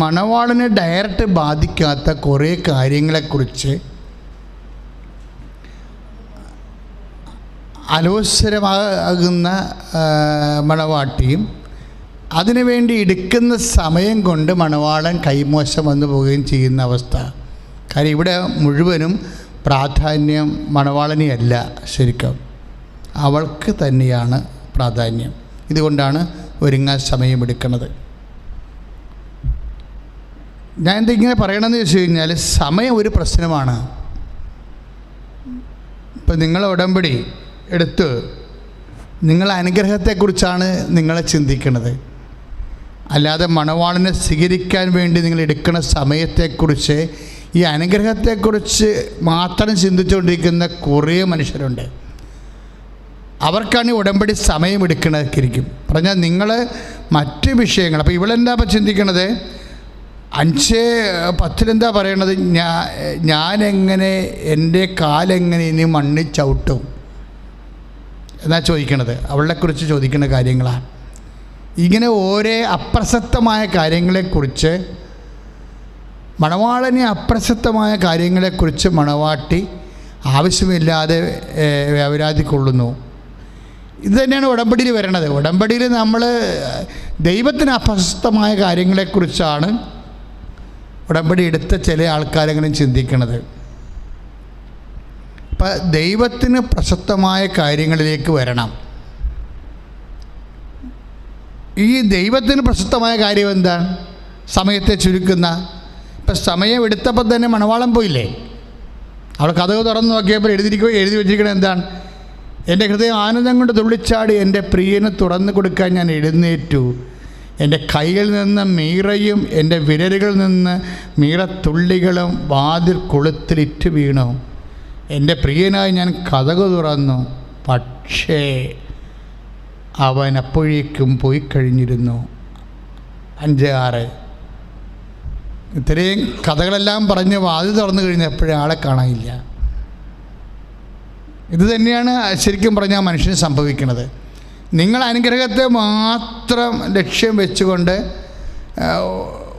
മണവാളനെ ഡയറക്റ്റ് ബാധിക്കാത്ത കുറേ കാര്യങ്ങളെക്കുറിച്ച് അലോസരമാകുന്ന മണവാട്ടിയും അതിനുവേണ്ടി എടുക്കുന്ന സമയം കൊണ്ട് മണവാളൻ കൈമോശം വന്നു പോവുകയും ചെയ്യുന്ന അവസ്ഥ. കാര്യം ഇവിടെ മുഴുവനും പ്രാധാന്യം മണവാളനെയല്ല, ശരിക്കും അവൾക്ക് തന്നെയാണ് പ്രാധാന്യം. ഇതുകൊണ്ടാണ് ഒരുങ്ങാൻ സമയമെടുക്കുന്നത്. ഞാൻ എന്തിങ്ങനെ പറയണമെന്ന് ചോദിച്ചു കഴിഞ്ഞാൽ, സമയം ഒരു പ്രശ്നമാണ്. ഇപ്പം നിങ്ങൾ ഉടമ്പടി എടുത്ത് നിങ്ങൾ അനുഗ്രഹത്തെക്കുറിച്ചാണ് നിങ്ങളെ ചിന്തിക്കുന്നത്, അല്ലാതെ മണവാളിനെ സ്വീകരിക്കാൻ വേണ്ടി നിങ്ങൾ എടുക്കുന്ന സമയത്തെക്കുറിച്ച്, ഈ അനുഗ്രഹത്തെക്കുറിച്ച് മാത്രം ചിന്തിച്ചുകൊണ്ടിരിക്കുന്ന കുറേ മനുഷ്യരുണ്ട്. അവർക്കാണ് ഈ ഉടമ്പടി സമയമെടുക്കണതൊക്കെ ഇരിക്കും. പറഞ്ഞാൽ നിങ്ങൾ മറ്റ് വിഷയങ്ങൾ, അപ്പോൾ ഇവളെന്താ ഇപ്പം ചിന്തിക്കണത്, 5:10 പറയണത്, ഞാനെങ്ങനെ എൻ്റെ കാലെങ്ങനെ ഇനി മണ്ണിൽ ചവിട്ടും എന്നാ ചോദിക്കണത്. അവളെക്കുറിച്ച് ചോദിക്കുന്ന കാര്യങ്ങളാണ്. ഇങ്ങനെ ഓരോ അപ്രസക്തമായ കാര്യങ്ങളെക്കുറിച്ച്, മണവാളനെ അപ്രസക്തമായ കാര്യങ്ങളെക്കുറിച്ച് മണവാട്ടി ആവശ്യമില്ലാതെ വ്യാപരാധിക്കൊള്ളുന്നു. ഇത് തന്നെയാണ് ഉടമ്പടിയിൽ വരണത്. ഉടമ്പടിയിൽ നമ്മൾ ദൈവത്തിന് അപ്രസക്തമായ കാര്യങ്ങളെക്കുറിച്ചാണ് ഉടമ്പടി എടുത്ത ചില ആൾക്കാരെങ്ങനെ ചിന്തിക്കണത്. അപ്പം ദൈവത്തിന് പ്രസക്തമായ കാര്യങ്ങളിലേക്ക് വരണം. ഈ ദൈവത്തിന് പ്രസക്തമായ കാര്യം എന്താണ്? സമയത്തെ ചുരുക്കുന്ന. ഇപ്പം സമയം എടുത്തപ്പോൾ തന്നെ മണവാളം പോയില്ലേ? അവൾ കഥക് തുറന്ന് നോക്കിയപ്പോൾ എഴുതി വെച്ചിരിക്കുന്നത് എന്താണ്? എൻ്റെ ഹൃദയം ആനന്ദം കൊണ്ട് തുള്ളിച്ചാടി, എൻ്റെ പ്രിയന് തുറന്നു കൊടുക്കാൻ ഞാൻ എഴുന്നേറ്റു. എൻ്റെ കൈയിൽ നിന്ന് മീറയും എൻ്റെ വിരലുകളിൽ നിന്ന് മീറത്തുള്ളികളും വാതിൽ കൊളുത്തിലിറ്റ് വീണു. എൻ്റെ പ്രിയനായി ഞാൻ കഥക് തുറന്നു, പക്ഷേ അവൻ അപ്പോഴേക്കും പോയി കഴിഞ്ഞിരുന്നു. 5:6. ഇത്രയും കഥകളെല്ലാം പറഞ്ഞ് വാതിൽ തുറന്നു കഴിഞ്ഞപ്പോഴേ ആളെ കാണാനില്ല. ഇത് തന്നെയാണ് ശരിക്കും പറഞ്ഞാൽ മനുഷ്യന് സംഭവിക്കുന്നത്. നിങ്ങൾ അനുഗ്രഹത്തെ മാത്രം ലക്ഷ്യം വെച്ചുകൊണ്ട്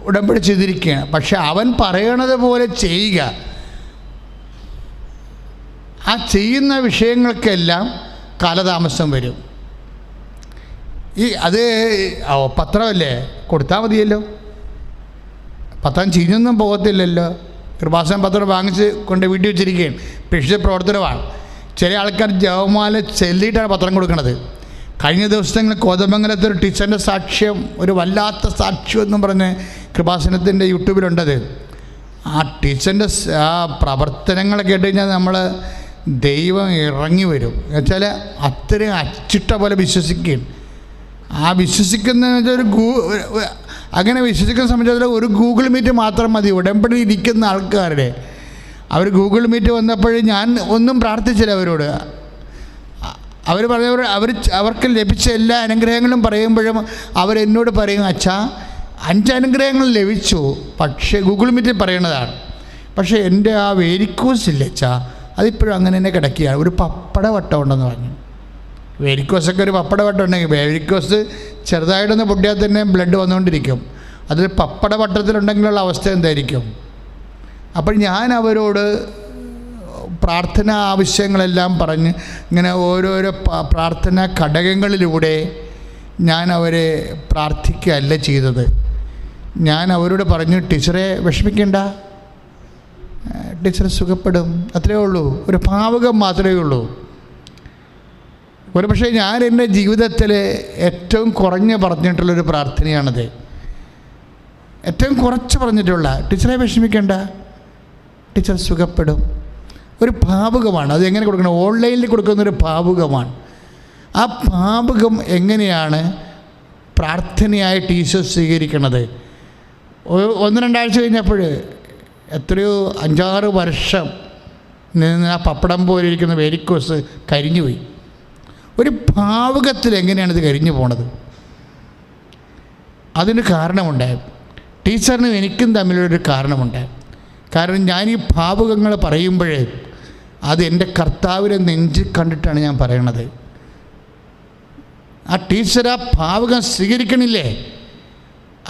ഉടമ്പടി ചെയ്തിരിക്കുകയാണ്. പക്ഷെ അവൻ പറയണത് പോലെ ചെയ്യുക. ആ ചെയ്യുന്ന വിഷയങ്ങൾക്കെല്ലാം കാലതാമസം വരും. അത് പത്രമല്ലേ, കൊടുത്താൽ മതിയല്ലോ. പത്രം ചീഞ്ഞൊന്നും പോകത്തില്ലല്ലോ. കൃപാസന പത്രം വാങ്ങിച്ച് കൊണ്ട് വീട്ടിൽ വെച്ചിരിക്കുകയാണ്. പക്ഷേ പ്രവർത്തനമാണ്. ചില ആൾക്കാർ ജവമാല ചെല്ലിയിട്ടാണ് പത്രം കൊടുക്കുന്നത്. കഴിഞ്ഞ ദിവസങ്ങളിൽ കോതമംഗലത്തൊരു ടീച്ചറിൻ്റെ സാക്ഷ്യം, ഒരു വല്ലാത്ത സാക്ഷ്യം എന്നും പറഞ്ഞ് കൃപാസനത്തിൻ്റെ യൂട്യൂബിലുണ്ടത്. ആ ടീച്ചറിൻ്റെ ആ പ്രവർത്തനങ്ങൾ കേട്ട് കഴിഞ്ഞാൽ നമ്മൾ ദൈവം ഇറങ്ങി വരും. എന്നുവെച്ചാൽ അത്രയും അച്ചിട്ട പോലെ വിശ്വസിക്കുകയും, ആ വിശ്വസിക്കുന്ന അങ്ങനെ വിശ്വസിക്കുന്ന സംബന്ധിച്ചിടത്തോളം ഒരു ഗൂഗിൾ മീറ്റ് മാത്രം മതി. ഉടമ്പടി ഇരിക്കുന്ന ആൾക്കാരുടെ അവർ ഗൂഗിൾ മീറ്റ് വന്നപ്പോൾ ഞാൻ ഒന്നും പ്രാർത്ഥിച്ചില്ല അവരോട്. അവർ പറഞ്ഞവർ അവർക്ക് ലഭിച്ച എല്ലാ അനുഗ്രഹങ്ങളും പറയുമ്പോഴും അവരെന്നോട് പറയും, അച്ഛാ 5 അനുഗ്രഹങ്ങൾ ലഭിച്ചു, പക്ഷേ ഗൂഗിൾ മീറ്റിൽ പറയണതാണ്. പക്ഷേ എൻ്റെ ആ വേരിക്കോസ് ഇല്ലേ അച്ഛാ, അതിപ്പോഴും അങ്ങനെ തന്നെ കിടക്കുകയാണ്. ഒരു പപ്പട വട്ടം ഉണ്ടെന്ന് പറഞ്ഞു. വേരിക്കോസൊക്കെ ഒരു പപ്പട വട്ടം ഉണ്ടെങ്കിൽ, വേരിക്കോസ് ചെറുതായിട്ടൊന്ന് പൊട്ടിയാൽ തന്നെ ബ്ലഡ് വന്നുകൊണ്ടിരിക്കും. അതിൽ പപ്പട വട്ടത്തിലുണ്ടെങ്കിലുള്ള അവസ്ഥ എന്തായിരിക്കും? അപ്പോൾ ഞാൻ അവരോട് പ്രാർത്ഥന ആവശ്യങ്ങളെല്ലാം പറഞ്ഞ് ഇങ്ങനെ ഓരോരോ പ്രാർത്ഥന ഘടകങ്ങളിലൂടെ ഞാൻ അവരെ പ്രാർത്ഥിക്കുകയല്ല ചെയ്തത്. ഞാൻ അവരോട് പറഞ്ഞു, ടീച്ചറെ വിഷമിക്കേണ്ട, ടീച്ചർ സുഖപ്പെടും, അത്രയേ ഉള്ളൂ. ഒരു ഭാവുകം മാത്രമേ ഉള്ളൂ. ഒരുപക്ഷെ ഞാൻ എൻ്റെ ജീവിതത്തിൽ ഏറ്റവും കുറഞ്ഞ് പറഞ്ഞിട്ടുള്ളൊരു പ്രാർത്ഥനയാണത്. ഏറ്റവും കുറച്ച് പറഞ്ഞിട്ടുള്ള, ടീച്ചറെ വിഷമിക്കേണ്ട, ടീച്ചർ സുഖപ്പെടും. ഒരു പാവകമാണ്. അതെങ്ങനെ കൊടുക്കണം? ഓൺലൈനിൽ കൊടുക്കുന്നൊരു പാവകമാണ്. ആ പാവകം എങ്ങനെയാണ് പ്രാർത്ഥനയായിട്ട് ഈശോ സ്വീകരിക്കണത്? 1-2 ആഴ്ച കഴിഞ്ഞപ്പോൾ എത്രയോ 5-6 വർഷം നിന്ന് ആ പപ്പടം പോലെ ഇരിക്കുന്ന വെരിക്കോസ് കരിഞ്ഞുപോയി. ഒരു പാവകത്തിൽ എങ്ങനെയാണ് ഇത് കരിഞ്ഞു പോണത്? അതിന് കാരണമുണ്ട്. ടീച്ചറിനും എനിക്കും തമ്മിലൊരു കാരണമുണ്ട്. കാരണം ഞാൻ ഈ പാവകങ്ങൾ പറയുമ്പോഴേ അത് എൻ്റെ കർത്താവിനെ നെഞ്ചിൽ കണ്ടിട്ടാണ് ഞാൻ പറയണത്. ആ ടീച്ചർ ആ പാവകം സ്വീകരിക്കണില്ലേ,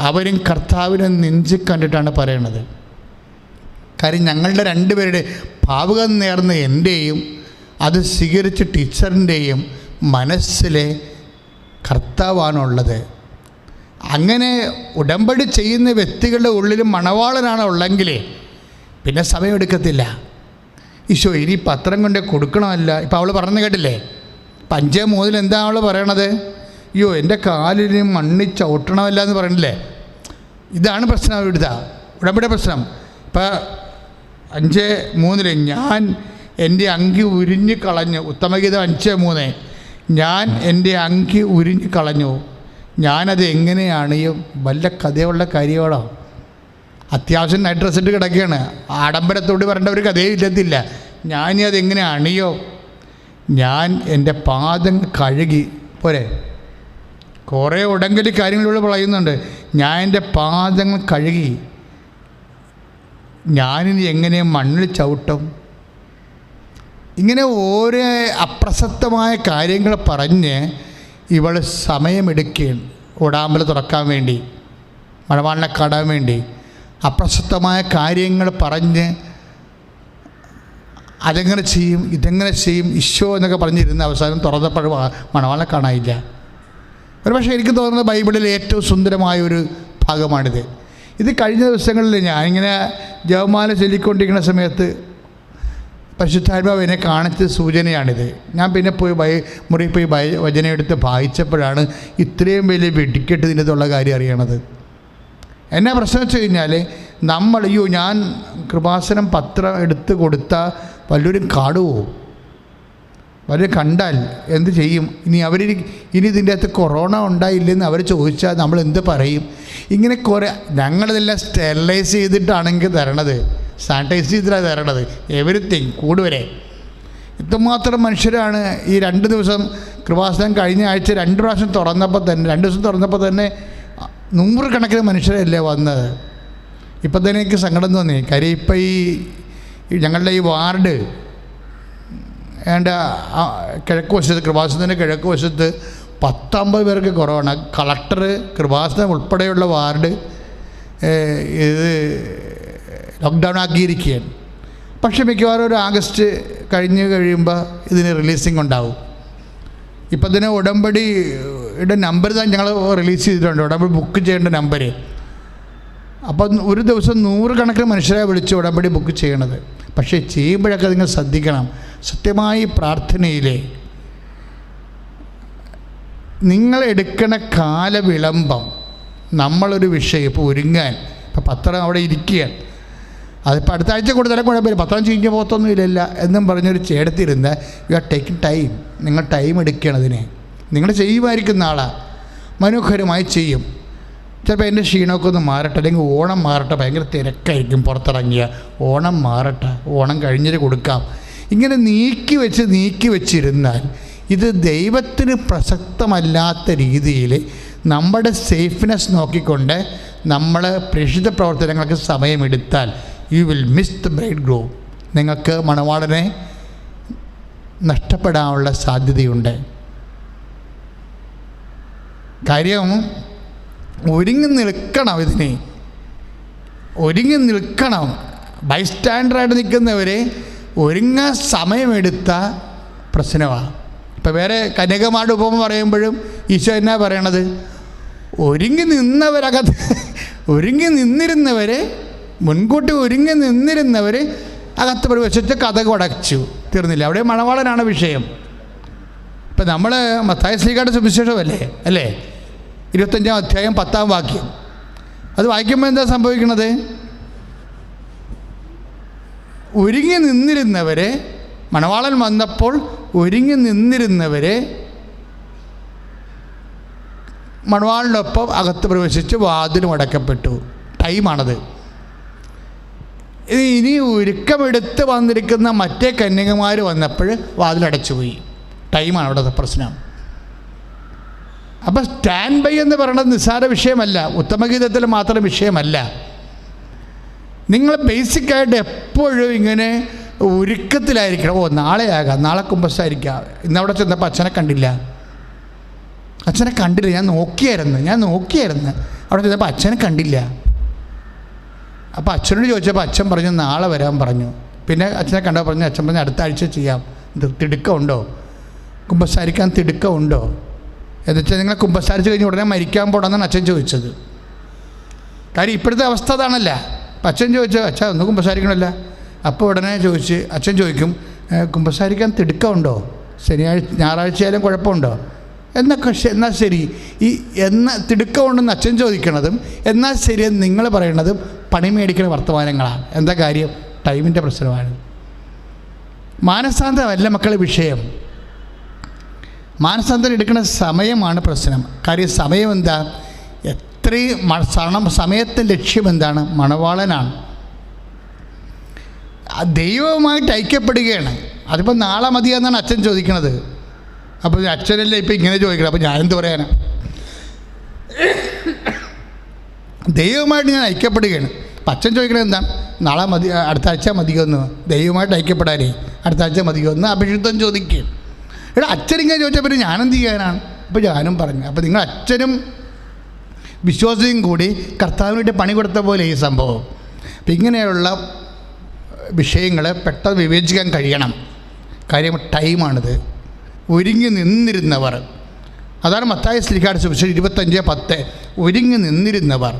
അവരും കർത്താവിനെ നെഞ്ചിൽ കണ്ടിട്ടാണ് പറയണത്. കാര്യം ഞങ്ങളുടെ 2 പേരുടെ പാവകം നേർന്ന എൻ്റെയും അത് സ്വീകരിച്ച ടീച്ചറിൻ്റെയും മനസ്സിലെ കർത്താവാണുള്ളത്. അങ്ങനെ ഉടമ്പടി ചെയ്യുന്ന വ്യക്തികളുടെ ഉള്ളിലും മണവാളനാണ് ഉള്ളെങ്കിൽ പിന്നെ സമയമെടുക്കത്തില്ല. ഈശോ ഇനി പത്രം കൊണ്ട് കൊടുക്കണമല്ല. ഇപ്പം അവൾ പറഞ്ഞു കേട്ടില്ലേ, 5:3 എന്താ അവൾ പറയണത്? അയ്യോ എൻ്റെ കാലിന് മണ്ണി ചവിട്ടണമല്ല എന്ന് പറയണില്ലേ. ഇതാണ് പ്രശ്നം. ഇവിടുത്തെ ഉടമ്പടി പ്രശ്നം. ഇപ്പം 5:3 ഞാൻ എൻ്റെ അങ്കി ഉരിഞ്ഞ് കളഞ്ഞു. ഉത്തമഗീതം 5:3 ഞാൻ എൻ്റെ അങ്കി ഉരിഞ്ഞ് കളഞ്ഞു. ഞാനത് എങ്ങനെയാണ് ഈ വല്ല കഥയുള്ള കാര്യങ്ങളോ? അത്യാവശ്യം നൈറ്റ് ഡ്രസ് ഇട്ട് കിടക്കുകയാണ്. ആഡംബരത്തോട് പറയേണ്ട ഒരു കഥയും ഇല്ലത്തില്ല. ഞാനത് എങ്ങനെ അണിയോ? ഞാൻ എൻ്റെ പാദം കഴുകി പോരെ. കുറേ ഉടങ്കലി കാര്യങ്ങളിലൂടെ പറയുന്നുണ്ട്. ഞാൻ എൻ്റെ പാദങ്ങൾ കഴുകി. ഞാനിനി എങ്ങനെ മണ്ണിൽ ചവിട്ടും? ഇങ്ങനെ ഓരോ അപ്രസക്തമായ കാര്യങ്ങൾ പറഞ്ഞ് ഇവൾ സമയമെടുക്കുകയാണ്. ഓടാമ്പൽ തുറക്കാൻ വേണ്ടി, മണവാളിനെ കാണാൻ വേണ്ടി അപ്രസക്തമായ കാര്യങ്ങൾ പറഞ്ഞ് അതെങ്ങനെ ചെയ്യും ഇതെങ്ങനെ ചെയ്യും ഈശോ എന്നൊക്കെ പറഞ്ഞിരുന്ന അവസാനം തുറന്നപ്പോൾ മണവാളിനെ കാണാനില്ല. ഒരുപക്ഷെ എനിക്ക് തോന്നുന്നത് ബൈബിളിലെ ഏറ്റവും സുന്ദരമായൊരു ഭാഗമാണിത്. ഇത് കഴിഞ്ഞ ദിവസങ്ങളിൽ ഞാനിങ്ങനെ ജപമാല ചൊല്ലിക്കൊണ്ടിരിക്കുന്ന സമയത്ത് പരിശുദ്ധാത്മാവ് എന്നെ കാണിച്ച സൂചനയാണിത്. ഞാൻ പിന്നെ പോയി മുറിയിൽ പോയി വചനം എടുത്ത് വായിച്ചപ്പോഴാണ് ഇത്രയും വലിയ വെടിക്കെട്ട് ഇതിൻ്റെതുള്ള കാര്യം അറിയണത്. എന്നാ പ്രശ്നം വെച്ച് കഴിഞ്ഞാൽ ഞാൻ കൃപാസനം പത്രം എടുത്ത് കൊടുത്താൽ വല്ലവരും കാണുമോ? വല്ലവരും കണ്ടാൽ എന്ത് ചെയ്യും? ഇനി ഇതിൻ്റെ അകത്ത് കൊറോണ ഉണ്ടായില്ലെന്ന് അവർ ചോദിച്ചാൽ നമ്മൾ എന്ത് പറയും? ഇങ്ങനെ കുറേ ഞങ്ങളിതെല്ലാം സ്റ്റെറിലൈസ് ചെയ്തിട്ടാണെങ്കിൽ തരണത്, സാനിറ്റൈസ് ചെയ്തിട്ടാണ് തരണത്, എവരിത്തിങ് കൂടുവരെ. ഇത്രമാത്രം മനുഷ്യരാണ് ഈ 2 ദിവസം കൃപാസനം കഴിഞ്ഞ ആഴ്ച 2 പ്രാവശ്യം തുറന്നപ്പോൾ തന്നെ 2 ദിവസം തുറന്നപ്പോൾ തന്നെ 100 കണക്കിന് മനുഷ്യരല്ലേ വന്നത്. ഇപ്പം തന്നെ എനിക്ക് സങ്കടം തോന്നി. കാര്യം ഇപ്പം ഈ ഞങ്ങളുടെ ഈ വാർഡ് കിഴക്ക് വശത്ത്, കൃപാസനത്തിൻ്റെ കിഴക്ക് വശത്ത് 10-50 പേർക്ക് കുറവാണ്. കളക്ടർ, കൃപാസനം ഉൾപ്പെടെയുള്ള വാർഡ് ഇത് ലോക്ക്ഡൗൺ ആക്കിയിരിക്കുകയാണ്. പക്ഷേ മിക്കവാറും ഒരു ആഗസ്റ്റ് കഴിയുമ്പോൾ ഇതിന് റിലീസിങ് ഉണ്ടാവും. ഇപ്പം തന്നെ ഉടമ്പടിയുടെ നമ്പർ തന്നെ ഞങ്ങൾ റിലീസ് ചെയ്തിട്ടുണ്ട്, ഉടമ്പടി ബുക്ക് ചെയ്യേണ്ട നമ്പർ. അപ്പം ഒരു ദിവസം 100 കണക്കിന് മനുഷ്യരെ വിളിച്ച് ഉടമ്പടി ബുക്ക് ചെയ്യണത്. പക്ഷേ ചെയ്യുമ്പോഴൊക്കെ നിങ്ങൾ ശ്രദ്ധിക്കണം. സത്യമായി പ്രാർത്ഥനയിലെ നിങ്ങളെടുക്കണ കാലവിളംബം, നമ്മളൊരു വിഷയം ഇപ്പോൾ ഒരുങ്ങാൻ, ഇപ്പം പത്രം അവിടെ ഇരിക്കുകയാണ്, അതിപ്പോൾ അടുത്ത ആഴ്ച കൊടുത്താലും കുഴപ്പമില്ല, പത്രം ചീഞ്ഞ പോകത്തൊന്നും ഇല്ലല്ല എന്നും പറഞ്ഞൊരു ചേടത്തിരുന്ന് യു ആർ ടേക്കിംഗ് ടൈം. നിങ്ങൾ ടൈം എടുക്കുകയാണ് അതിനെ. നിങ്ങൾ ചെയ്യുമായിരിക്കും, നാളെ മനോഹരമായി ചെയ്യും. ചിലപ്പോൾ എൻ്റെ ക്ഷീണമൊക്കെ ഒന്ന് മാറട്ടെ, അല്ലെങ്കിൽ ഓണം മാറട്ടെ, ഭയങ്കര തിരക്കായിരിക്കും പുറത്തിറങ്ങിയ, ഓണം മാറട്ടെ, ഓണം കഴിഞ്ഞിട്ട് കൊടുക്കാം. ഇങ്ങനെ നീക്കി വെച്ചിരുന്നാൽ ഇത് ദൈവത്തിന് പ്രസക്തമല്ലാത്ത രീതിയിൽ നമ്മുടെ സേഫ്നെസ് നോക്കിക്കൊണ്ട് നമ്മൾ പ്രേക്ഷിത പ്രവർത്തനങ്ങൾക്ക് സമയമെടുത്താൽ you will miss the bridegroom. നിങ്ങൾക്ക് മണവാളനെ നഷ്ടപ്പെടാനുള്ള സാധ്യതയുണ്ട്. കാര്യം ഒരുങ്ങി നിൽക്കണം, ഇതിന് ഒരുങ്ങി നിൽക്കണം. ബൈസ്റ്റാൻഡറായിട്ട് നിൽക്കുന്നവരെ ഒരുങ്ങാൻ സമയമെടുത്ത പ്രശ്നമാണ്. ഇപ്പോൾ വേറെ കന്യകമാരുടെ ഉപമ പറയുമ്പോഴും ഈശോ എന്നാ പറയണത്? ഒരുങ്ങി നിന്നിരുന്നവരെ മുൻകൂട്ടി ഒരുങ്ങി നിന്നിരുന്നവർ അകത്ത് പ്രവേശിച്ച് കഥ അടച്ചു, തീർന്നില്ല. അവിടെ മണവാളനാണ് വിഷയം. ഇപ്പം നമ്മൾ മത്തായി ശ്ലീഹായുടെ സുവിശേഷമല്ലേ അല്ലേ, 25-ാം അധ്യായം 10-ാം വാക്യം. അത് വായിക്കുമ്പോൾ എന്താ സംഭവിക്കുന്നത്? ഒരുങ്ങി നിന്നിരുന്നവരെ, മണവാളൻ വന്നപ്പോൾ ഒരുങ്ങി നിന്നിരുന്നവരെ മണവാളിനൊപ്പം അകത്ത് പ്രവേശിച്ച് വാതിലും അടക്കപ്പെട്ടു. ടൈമാണത്. ഇനി ഒരുക്കമെടുത്ത് വന്നിരിക്കുന്ന മറ്റേ കന്യകമാർ വന്നപ്പോൾ വാതിലടച്ചുപോയി. ടൈമാണ് അവിടുത്തെ പ്രശ്നം. അപ്പം സ്റ്റാൻഡ് ബൈ എന്ന് പറയുന്നത് നിസ്സാര വിഷയമല്ല, ഉത്തമഗീതത്തിൽ മാത്രം വിഷയമല്ല. നിങ്ങൾ ബേസിക്കായിട്ട് എപ്പോഴും ഇങ്ങനെ ഒരുക്കത്തിലായിരിക്കണം. നാളെ ആകാം, നാളെ കുമ്പസാരിക്കാം. ഇന്നവിടെ ചെന്നപ്പോൾ അച്ഛനെ കണ്ടില്ല, ഞാൻ നോക്കിയായിരുന്നു. അവിടെ ചെന്നപ്പോൾ അച്ഛനെ കണ്ടില്ല. അപ്പോൾ അച്ഛനോട് ചോദിച്ചപ്പോൾ അച്ഛൻ പറഞ്ഞു നാളെ വരാൻ പറഞ്ഞു. പിന്നെ അച്ഛനെ കണ്ടപ്പോൾ പറഞ്ഞു, അച്ഛൻ പറഞ്ഞു അടുത്ത ആഴ്ച ചെയ്യാം. തിടുക്കമുണ്ടോ? കുമ്പസാരിക്കാൻ തിടുക്കമുണ്ടോ? എന്നുവെച്ചാൽ നിങ്ങൾ കുമ്പസാരിച്ച് കഴിഞ്ഞ് ഉടനെ മരിക്കാൻ പോകണമെന്നാണ് അച്ഛൻ ചോദിച്ചത്. കാര്യം ഇപ്പോഴത്തെ അവസ്ഥ അതാണല്ല. അപ്പം അച്ഛൻ ചോദിച്ചു, അച്ഛാ ഒന്ന് കുമ്പസാരിക്കണമല്ല. അപ്പോൾ ഉടനെ അച്ഛൻ ചോദിക്കും, കുമ്പസാരിക്കാൻ തിടുക്കമുണ്ടോ? ഞായറാഴ്ചയായാലും കുഴപ്പമുണ്ടോ? എന്നാൽ ശരി. തിടുക്കമുണ്ടെന്ന് അച്ഛൻ ചോദിക്കണതും എന്നാൽ ശരിയെന്ന് നിങ്ങൾ പറയണതും പണി മേടിക്കുന്ന വർത്തമാനങ്ങളാണ്. എന്താ കാര്യം? ടൈമിൻ്റെ പ്രശ്നമാണ്. മാനസാന്തരമല്ല മക്കളെ വിഷയം. മാനസാന്തരം എടുക്കുന്ന സമയമാണ് പ്രശ്നം. കാര്യം സമയം എന്താ? സമയത്തിൻ്റെ ലക്ഷ്യം എന്താണ്? മണവാളനാണ്. ദൈവവുമായിട്ട് ഐക്യപ്പെടുകയാണ്. അതിപ്പോൾ നാളെ മതിയെന്നാണ് അച്ഛൻ ചോദിക്കണത്. അപ്പോൾ അച്ഛനല്ലേ ഇപ്പം ഇങ്ങനെ ചോദിക്കണം. അപ്പോൾ ഞാൻ എന്ത് പറയാനാ? ദൈവവുമായിട്ട് ഞാൻ ഐക്യപ്പെടുകയാണ്. അപ്പം അച്ഛൻ ചോദിക്കണത് എന്താണ്? നാളെ മതി, അടുത്ത ആഴ്ച മതിയൊന്ന്. ദൈവമായിട്ട് ഐക്യപ്പെടാനേ അടുത്ത ആഴ്ച മതിയൊന്ന് അഭിഷിക്തം ചോദിക്കുകയാണ്. അച്ഛനിങ്ങനെ ചോദിച്ചാൽ പിന്നെ ഞാനെന്ത് ചെയ്യാനാണ്? അപ്പോൾ ഞാനും പറഞ്ഞു. അപ്പോൾ നിങ്ങൾ അച്ഛനും വിശ്വാസിയും കൂടി കർത്താവിന് വേണ്ടി പണി കൊടുത്ത പോലെ ഈ സംഭവം. അപ്പം ഇങ്ങനെയുള്ള വിഷയങ്ങളെ പെട്ടെന്ന് വിവേചിക്കാൻ കഴിയണം. കാര്യം ടൈമാണിത്. ഒരുങ്ങി നിന്നിരുന്നവർ, അതാണ് മത്തായി ശ്ലീഹായുടെ സുവിശേഷം 25:10. ഒരുങ്ങി നിന്നിരുന്നവർ.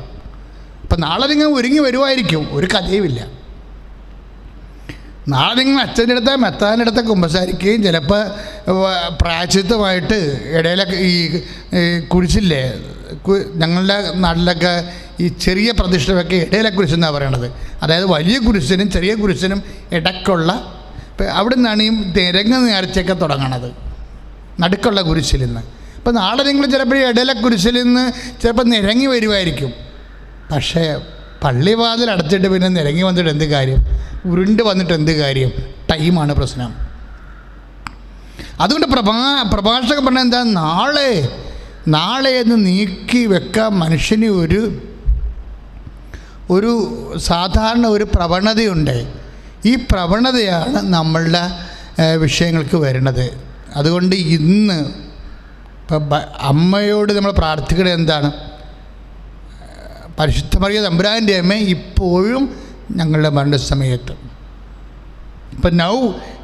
അപ്പം നാളെ നിങ്ങൾ ഒരുങ്ങി വരുമായിരിക്കും, ഒരു കഥയുമില്ല. നാളെ നിങ്ങൾ അച്ഛൻ്റെ അടുത്ത് മെത്താൻ്റെ അടുത്ത് കുമ്പസാരിക്കുകയും ചിലപ്പോൾ പ്രായശ്ചിത്തമായിട്ട് ഇടയിലൊക്കെ ഈ കുരിശില്ലേ, ഞങ്ങളുടെ നാട്ടിലൊക്കെ ഈ ചെറിയ പ്രതിഷ്ഠയൊക്കെ ഇടയിലെ കുരിശെന്നാണ് പറയണത്. അതായത് വലിയ കുരിശിനും ചെറിയ കുരിശിനും ഇടയ്ക്കുള്ള, അവിടെ നിന്നാണ് ഈ നിരങ്ങ് നേർച്ചയൊക്കെ തുടങ്ങണത്, നടുക്കുള്ള കുരിശിൽ നിന്ന്. അപ്പോൾ നാളെ നിങ്ങൾ ചിലപ്പോൾ ഇടയിലെ കുരിശിൽ നിന്ന് ചിലപ്പോൾ നിരങ്ങി വരുമായിരിക്കും. പക്ഷേ പള്ളിവാതിൽ അടച്ചിട്ട് പിന്നെ നിരങ്ങി വന്നിട്ട് എന്ത് കാര്യം? ഉരുണ്ട് വന്നിട്ട് എന്ത് കാര്യം? ടൈമാണ് പ്രശ്നം. അതുകൊണ്ട് പ്രഭാഷകൻ പറഞ്ഞാൽ എന്താ? നാളെ എന്ന് നീക്കി വെക്കാൻ മനുഷ്യന് ഒരു സാധാരണ ഒരു പ്രവണതയുണ്ട്. ഈ പ്രവണതയാണ് നമ്മളുടെ വിഷയങ്ങൾക്ക് വരുന്നത്. അതുകൊണ്ട് ഇന്ന് ഇപ്പം അമ്മയോട് നമ്മൾ പ്രാർത്ഥിക്കുന്നത് എന്താണ്? പരിശുദ്ധ മറിയ തമ്പുരാൻ്റെ അമ്മ ഇപ്പോഴും ഞങ്ങളുടെ മരണസമയത്ത്. ഇപ്പം നൗ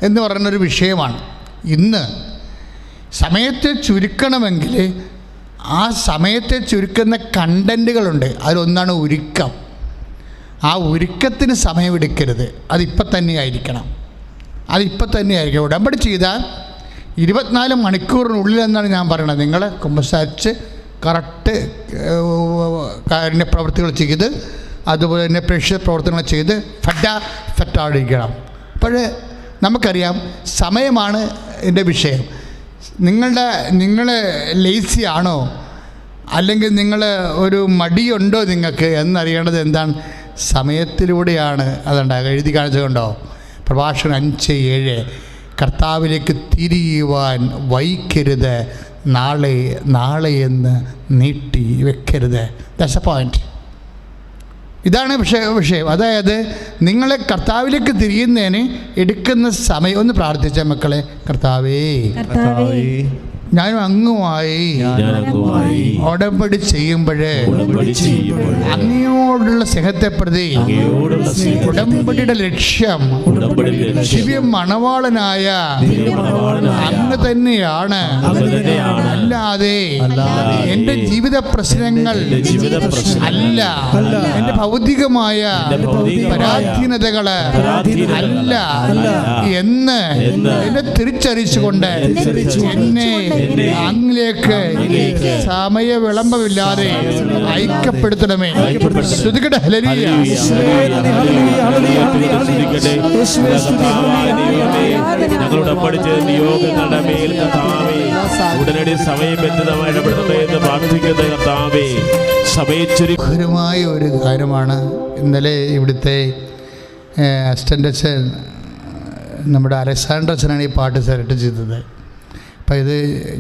എന്ന് പറയുന്നൊരു വിഷയമാണ്. ഇന്ന് സമയത്തെ ചുരുക്കണമെങ്കിൽ ആ സമയത്തെ ചുരുക്കുന്ന കണ്ടൻറ്റുകളുണ്ട്. അതിലൊന്നാണ് ഒരുക്കം. ആ ഒരുക്കത്തിന് സമയമെടുക്കരുത്. അതിപ്പം തന്നെ ആയിരിക്കണം. ഉടമ്പടി ചെയ്താൽ 24 മണിക്കൂറിനുള്ളിൽ എന്നാണ് ഞാൻ പറയണത്. നിങ്ങൾ കുമ്പസാരിച്ച് കറക്റ്റ് കാരുണ്യ പ്രവർത്തികൾ ചെയ്ത് അതുപോലെ തന്നെ പ്രേക്ഷിത പ്രവർത്തനങ്ങൾ ചെയ്ത് ഫെറ്റാടിക്കണം. അപ്പോൾ നമുക്കറിയാം സമയമാണ് എൻ്റെ വിഷയം. നിങ്ങൾ ലേസി ആണോ അല്ലെങ്കിൽ നിങ്ങൾ ഒരു മടിയുണ്ടോ നിങ്ങൾക്ക് എന്നറിയേണ്ടത് എന്താണ്? സമയത്തിലൂടെയാണ്. അതുണ്ടാകുക. എഴുതി കാണിച്ചുകൊണ്ടോ? പ്രഭാഷകൻ 5:7 കർത്താവിലേക്ക് തിരിയുവാൻ വൈകരുത്, നാളെ എന്ന് നീട്ടി വെക്കരുത്. That's A point. ഇതാണ് വിഷയം. അതായത് നിങ്ങളെ കർത്താവിലേക്ക് തിരിയുന്നതിന് എടുക്കുന്ന സമയം. ഒന്ന് പ്രാർത്ഥിച്ച മക്കളെ, കർത്താവേ ഞാൻ അങ്ങുമായി ഉടമ്പടി ചെയ്യുമ്പോഴേ അങ്ങയോടുള്ള സ്നേഹത്തെ പ്രതി ഉടമ്പടിയുടെ ലക്ഷ്യം ദിവ്യ മണവാളനായ അങ്ങ് തന്നെയാണ്. അല്ലാതെ എൻ്റെ ജീവിത പ്രശ്നങ്ങൾ അല്ല, എൻ്റെ ഭൗതികമായ പരാധീനതകള് അല്ല എന്ന് എന്നെ തിരിച്ചറിയിച്ചുകൊണ്ട് എന്നെ അങ്ങിലേക്ക് സമയ വിളംബമില്ലാതെ ഐക്യപ്പെടുത്തണമേ. ശ്രുതികട്ടെ. ഹല്ലേലൂയ. ഞങ്ങളുടെ പഠിച്ച നിയോഗങ്ങളുടെ മേൽ കർത്താവേ ഉടനടി സമയബന്ധിതമായി ഇടപെടണമേ എന്ന് പ്രാർത്ഥിക്കുന്ന കർത്താവേ മനോഹരമായ ഒരു കാര്യമാണ്. ഇന്നലെ ഇവിടുത്തെ അസിസ്റ്റൻ്റ് അച്ഛൻ നമ്മുടെ അലക്സാണ്ടർ അച്ഛനാണ് ഈ പാട്ട് സെലക്ട് ചെയ്തത്. അപ്പോൾ ഇത്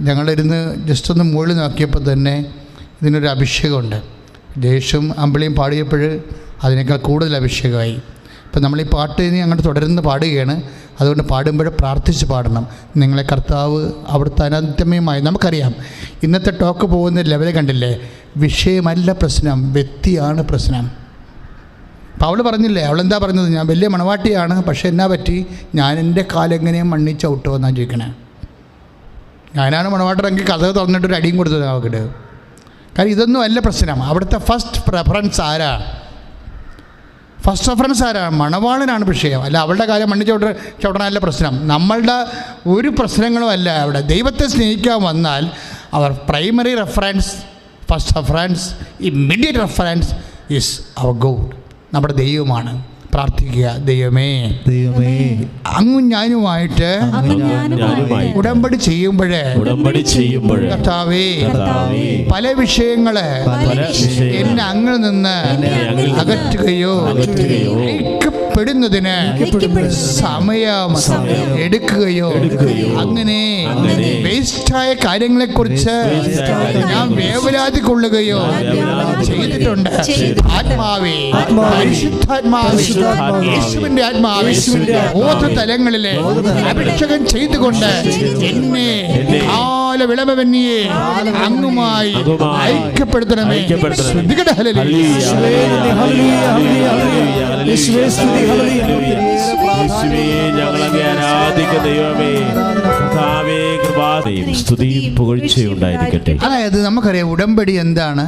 ഞങ്ങളിരുന്ന് ജസ്റ്റ് ഒന്ന് മുകളിൽ നോക്കിയപ്പോൾ തന്നെ ഇതിനൊരു അഭിഷേകമുണ്ട്. ദേശവും അമ്പിളിയും പാടിയപ്പോൾ അതിനേക്കാൾ കൂടുതൽ അഭിഷേകമായി. അപ്പോൾ നമ്മൾ ഈ പാട്ട് ഇനി അങ്ങോട്ട് തുടർന്ന് പാടുകയാണ്. അതുകൊണ്ട് പാടുമ്പോൾ പ്രാർത്ഥിച്ച് പാടണം. നിങ്ങളെ കർത്താവ് അവിടുത്തെ അനന്തമയമായി നമുക്കറിയാം. ഇന്നത്തെ ടോക്ക് പോകുന്ന ലെവൽ കണ്ടില്ലേ? വിഷയമല്ല പ്രശ്നം, വ്യക്തിയാണ് പ്രശ്നം. അപ്പോൾ അവൾ പറഞ്ഞില്ലേ, അവളെന്താ പറഞ്ഞത്? ഞാൻ വലിയ മണവാട്ടിയാണ്, പക്ഷേ എന്നാ പറ്റി? ഞാൻ എൻ്റെ കാലെങ്ങനെയും മണ്ണി ചവിട്ടുമോ എന്നാണ് ചോദിക്കണേ. ഞാനാണ് മണവാട്ടരെങ്കിൽ കഥ തുറന്നിട്ടൊരു അടിയും കൊടുത്തത് അവക്കിട്ട്. കാരണം ഇതൊന്നും അല്ല പ്രശ്നം. അവിടുത്തെ ഫസ്റ്റ് പ്രിഫറൻസ് ആരാ? ഫസ്റ്റ് റെഫറൻസ് ആരാണ്? മണവാളനാണ് വിഷയം. അല്ല അവളുടെ കാര്യം മണ്ണി ചവിടനല്ല പ്രശ്നം. നമ്മളുടെ ഒരു പ്രശ്നങ്ങളും അല്ല അവിടെ. ദൈവത്തെ സ്നേഹിക്കാൻ വന്നാൽ our primary reference, first reference, immediate reference is our God, നമ്മുടെ ദൈവമാണ്. പ്രാർത്ഥിക്കുക, ദൈവമേ അങ്ങും ഞാനുമായിട്ട് ഉടമ്പടി ചെയ്യുമ്പോഴേ കർത്താവേ പല വിഷയങ്ങള് എന്നെ അങ്ങിൽ നിന്ന് അകറ്റുകയോ ഐക്യപ്പെടുന്നതിന് സമയം എടുക്കുകയോ അങ്ങനെ വേസ്റ്റായ കാര്യങ്ങളെക്കുറിച്ച് ഞാൻ വേവലാതി കൊള്ളുകയോ ചെയ്തിട്ടുണ്ട്. ആത്മാവേ, പരിശുദ്ധാത്മാവേ, യേശുവിന്റെ ആത്മാവേ, ബോധ തലങ്ങളിലെ അഭിഷേകം ചെയ്തുകൊണ്ട് എന്നെ കാലവിളവെന്നിയെ അങ്ങുമായി ഐക്യപ്പെടുത്തണമേ. ശ്രദ്ധിക്കട്ടെ. അതായത് നമുക്കറിയാം ഉടമ്പടി എന്താണ്?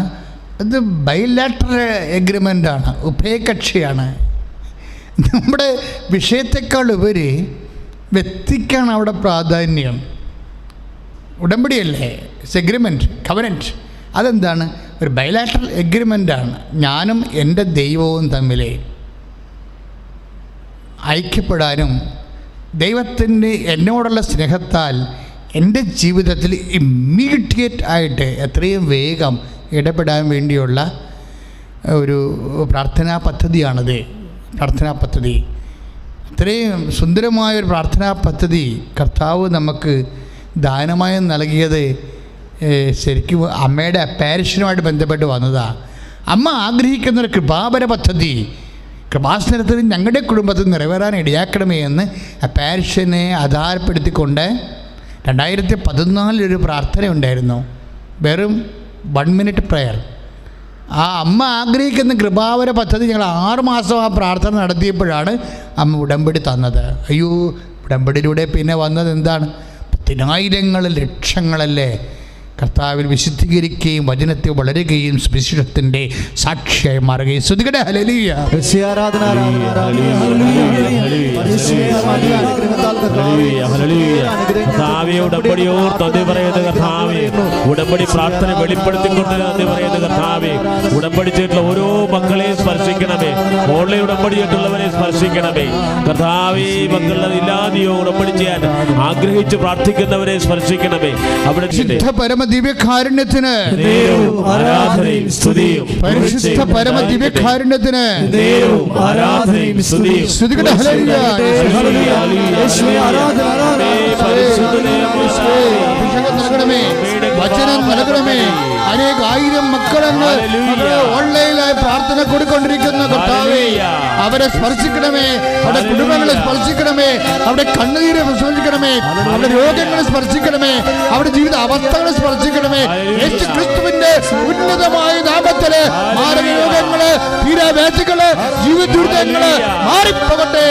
അത് ബൈലാറ്ററൽ എഗ്രിമെൻ്റാണ്, ഉഭയകക്ഷിയാണ്. നമ്മുടെ വിഷയത്തെക്കാൾ ഉപരി വ്യക്തിക്കാണ് അവിടെ പ്രാധാന്യം. ഉടമ്പടിയല്ലേ, എഗ്രിമെൻറ്റ്, കവനൻറ്റ്. അതെന്താണ്? ഒരു ബൈലാറ്ററൽ എഗ്രിമെൻ്റാണ്. ഞാനും എൻ്റെ ദൈവവും തമ്മിൽ ഐക്യപ്പെടാനും ദൈവത്തിൻ്റെ എന്നോടുള്ള സ്നേഹത്താൽ എൻ്റെ ജീവിതത്തിൽ ഇമ്മീഡിയറ്റ് ആയിട്ട് എത്രയും വേഗം ഇടപെടാൻ വേണ്ടിയുള്ള ഒരു പ്രാർത്ഥനാ പദ്ധതിയാണത്. പ്രാർത്ഥനാ പദ്ധതി, അത്രയും സുന്ദരമായൊരു പ്രാർത്ഥനാ പദ്ധതി കർത്താവ് നമുക്ക് ദാനമായി നൽകിയത് ശരിക്കും അമ്മയുടെ പാരിഷനുമായിട്ട് ബന്ധപ്പെട്ട് വന്നതാണ്. അമ്മ ആഗ്രഹിക്കുന്നൊരു കൃപാപര പദ്ധതി കൃപാസനത്തിൽ ഞങ്ങളുടെ കുടുംബത്തിൽ നിറവേറാൻ ഇടയാക്കണമേ എന്ന് പാരിഷനെ ആധാരപ്പെടുത്തിക്കൊണ്ട് 2014 പ്രാർത്ഥന ഉണ്ടായിരുന്നു. വെറും 1 മിനിറ്റ് പ്രയർ. ആ അമ്മ ആഗ്രഹിക്കുന്ന കൃപാവര പദ്ധതി ഞങ്ങൾ 6 മാസം ആ പ്രാർത്ഥന നടത്തിയപ്പോഴാണ് അമ്മ ഉടമ്പടി തന്നത്. അയ്യോ, ഉടമ്പടിയിലൂടെ പിന്നെ വന്നത് എന്താണ്? 10,000 ലക്ഷങ്ങളല്ലേ കർത്താവിൽ വിശുദ്ധീകരിക്കുകയും വചനത്തെ വളരുകയും സുവിശേഷത്തിൻ്റെ സാക്ഷിയായി മാറുകയും. ശ്രുതികട ഹല്ലേലൂയ. ഉടമ്പടി പ്രാർത്ഥന വെളിപ്പെടുത്തിക്കൊണ്ട് നന്ദി പറയുന്ന കർത്താവേ, ഉടമ്പടി ചെയ്തിട്ടുള്ള ഓരോ മക്കളെയും സ്പർശിക്കണമേ. ഓൺലൈൻ ഉടമ്പടി ചെയ്തിട്ടുള്ളവരെ സ്പർശിക്കണമേ കർത്താവേ. മക്കളുടെ ഇല്ലാതെയോ ഉടമ്പടി ചെയ്യാൻ ആഗ്രഹിച്ച് പ്രാർത്ഥിക്കുന്നവരെ സ്പർശിക്കണമേ. അവിടെ ദിവ്യകാരുണ്യത്തിന് ആരാധനയും സ്തുതിയും, പരിശുദ്ധ പരമ ദിവ്യകാരുണ്യത്തിന് ആരാധനയും സ്തുതിയും. അഭിഷേകം നൽകണമേ, വചനം നൽകണമേ. അനേകായിരം മക്കളെന്ന് ഓൺലൈനായി പ്രാർത്ഥന കൊടുക്കൊണ്ടിരിക്കുന്ന കർത്താവേ, അവരെ സ്പർശിക്കണമേ. അവരുടെ കുടുംബങ്ങളെ സ്പർശിക്കണമേ. അവരുടെ കണ്ണുനീരെ സ്പർശിക്കണമേ. അവരുടെ രോഗങ്ങളെ സ്പർശിക്കണമേ. അവരുടെ ജീവിത അവസ്ഥകളെ സ്പർശിക്കണമേ. യേശു ക്രിസ്തുവിന്റെ ഉന്നതമായ നാമത്തില് മാരക രോഗങ്ങള്, തീരാവേദികള്, ജീവിത ദുരിതങ്ങള് മാറിപ്പോകട്ടെ.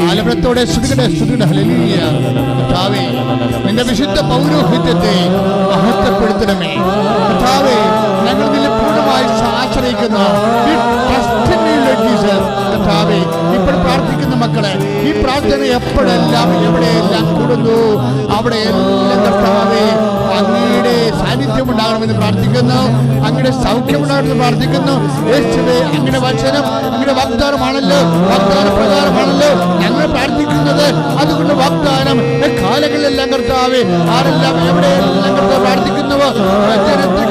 ആലപനത്തോടെ നിന്റെ വിശുദ്ധ പൗരോഹിത്യത്തെ മഹത്വപ്പെടുത്തണമേ കർത്താവേ. ഞങ്ങൾ നിന്നെ പൂർണ്ണമായി ആശ്രയിക്കുന്ന കർത്താവേ, ഇപ്പോൾ പ്രാർത്ഥിക്കുന്ന മക്കളെ ഈ പ്രാർത്ഥന എപ്പോഴെല്ലാം എവിടെയെല്ലാം കൂടുന്നു അവിടെയെല്ലാം കർത്താവേ അങ്ങയുടെ സാന്നിധ്യം ഉണ്ടാകണമെന്ന് പ്രാർത്ഥിക്കുന്നു, അങ്ങയുടെ സൗഖ്യം ഉണ്ടാകണമെന്ന് പ്രാർത്ഥിക്കുന്നു. യേശുവേ, അങ്ങയുടെ വചനം അങ്ങയുടെ വാഗ്ദാനമാണല്ലോ, വാഗ്ദാന പ്രകാരമാണല്ലോ ഞങ്ങൾ പ്രാർത്ഥിക്കുന്നത്. അതുകൊണ്ട് വാഗ്ദാനം കാലങ്ങളിലെല്ലാം കർത്താവേ ആരെല്ലാം എവിടെയെല്ലാം കർത്താവ് പ്രാർത്ഥിക്കുന്നുവോ